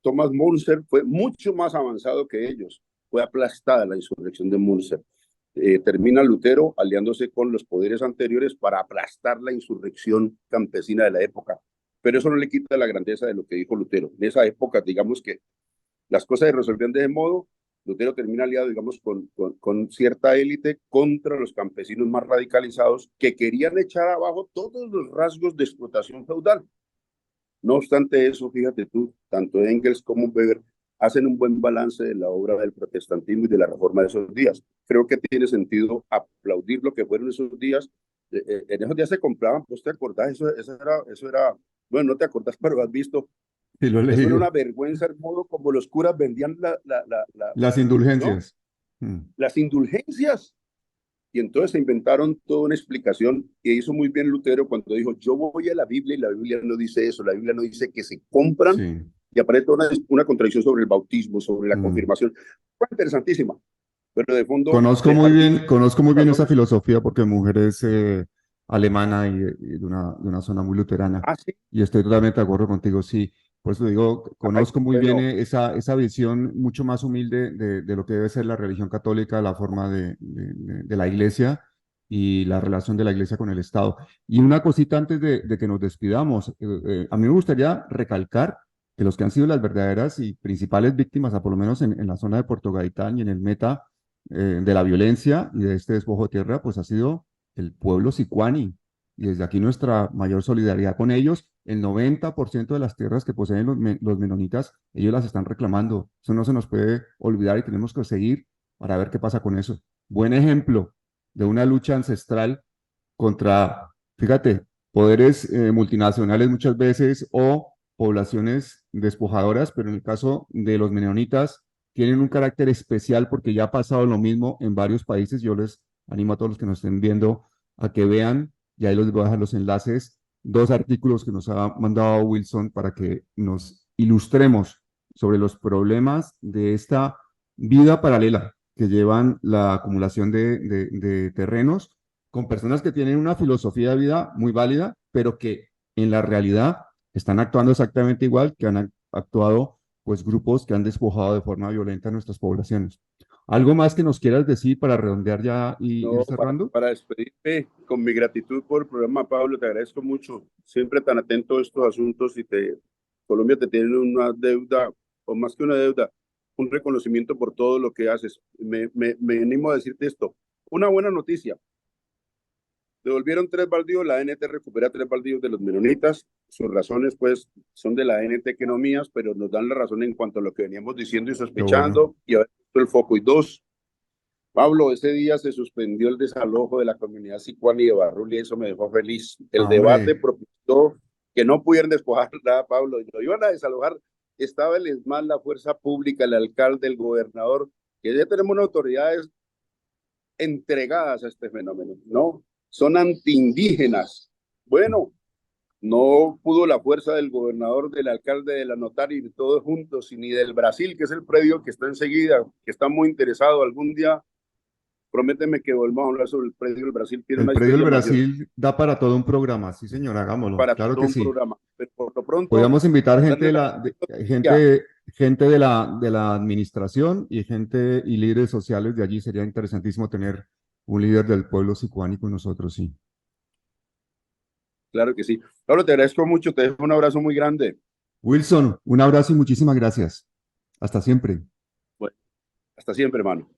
Thomas Munzer fue mucho más avanzado que ellos. Fue aplastada la insurrección de Munzer. Termina Lutero aliándose con los poderes anteriores para aplastar la insurrección campesina de la época. Pero eso no le quita la grandeza de lo que dijo Lutero. En esa época, digamos que las cosas se resolvían de ese modo. Lutero termina aliado, digamos, con cierta élite contra los campesinos más radicalizados que querían echar abajo todos los rasgos de explotación feudal. No obstante eso, fíjate tú, tanto Engels como Weber hacen un buen balance de la obra del protestantismo y de la reforma de esos días. Creo que tiene sentido aplaudir lo que fueron esos días. En esos días se compraban, ¿vos te acordás? Eso era, bueno, no te acordás, pero has visto, Sí, lo he eso era leído. una vergüenza el modo como los curas vendían Las ¿no? indulgencias. Mm. Las indulgencias. Y entonces se inventaron toda una explicación y hizo muy bien Lutero cuando dijo, yo voy a la Biblia y la Biblia no dice eso, la Biblia no dice que se compran Sí. y aparece una contradicción sobre el bautismo, sobre la Mm. confirmación. Fue interesantísima, pero de fondo deja Conozco muy bien esa razones. filosofía porque mi mujer es alemana y de una zona muy luterana. Ah, sí, Y estoy totalmente de acuerdo contigo, sí. Por eso digo, ay, conozco muy bien bueno, esa visión mucho más humilde de lo que debe ser la religión católica, la forma de la iglesia y la relación de la iglesia con el Estado. Y una cosita antes de que nos despidamos, a mí me gustaría recalcar que los que han sido las verdaderas y principales víctimas, por lo menos en la zona de Puerto Gaitán y en el Meta, de la violencia y de este despojo de tierra, pues ha sido el pueblo sicuani. Y desde aquí nuestra mayor solidaridad con ellos. El 90% de las tierras que poseen los menonitas, ellos las están reclamando. Eso no se nos puede olvidar y tenemos que seguir para ver qué pasa con eso. Buen ejemplo de una lucha ancestral contra, fíjate, poderes multinacionales muchas veces o poblaciones despojadoras, pero en el caso de los menonitas tienen un carácter especial porque ya ha pasado lo mismo en varios países. Yo les animo a todos los que nos estén viendo a que vean, y ahí les voy a dejar los enlaces, dos artículos que nos ha mandado Wilson para que nos ilustremos sobre los problemas de esta vida paralela que llevan la acumulación de terrenos con personas que tienen una filosofía de vida muy válida, pero que en la realidad están actuando exactamente igual que han actuado pues grupos que han despojado de forma violenta a nuestras poblaciones. ¿Algo más que nos quieras decir para redondear ya y ir no, cerrando? para despedirme con mi gratitud por el programa, Pablo, te agradezco mucho, siempre tan atento a estos asuntos y Colombia te tiene una deuda, o más que una deuda, un reconocimiento por todo lo que haces. Me animo a decirte esto. Una buena noticia, devolvieron 3 baldíos, la ANT recupera 3 baldíos de los menonitas. Sus razones, pues, son de la ANT que no mías, pero nos dan la razón en cuanto a lo que veníamos diciendo y Qué bueno. sospechando y haber puesto el foco. Y dos, Pablo, ese día se suspendió el desalojo de la comunidad sicuani de Barrul y eso me dejó feliz. El Ah, debate hombre, propuso que no pudieran despojar nada, Pablo, y lo iban a desalojar. Estaba el ESMAD, la fuerza pública, el alcalde, el gobernador, que ya tenemos unas autoridades entregadas a este fenómeno, ¿no? Son antiindígenas. Bueno, No pudo la fuerza del gobernador, del alcalde, de la notaria y de todos juntos, y ni del Brasil, que es el predio que está enseguida, que está muy interesado. Algún día, prométeme que volvamos a hablar sobre el predio del Brasil, tiene El una predio del historia mayor Brasil da para todo un programa. Sí, señor, hagámoslo. para Claro todo que un sí. programa. Pero por lo pronto, Podríamos invitar gente darle de la la, gracia. gente de la administración y gente y líderes sociales de allí. Sería interesantísimo tener un líder del pueblo sicuani con nosotros, sí. Claro que sí. Pablo, te agradezco mucho, te dejo un abrazo muy grande. Wilson, un abrazo y muchísimas gracias. Hasta siempre. Bueno, hasta siempre, hermano.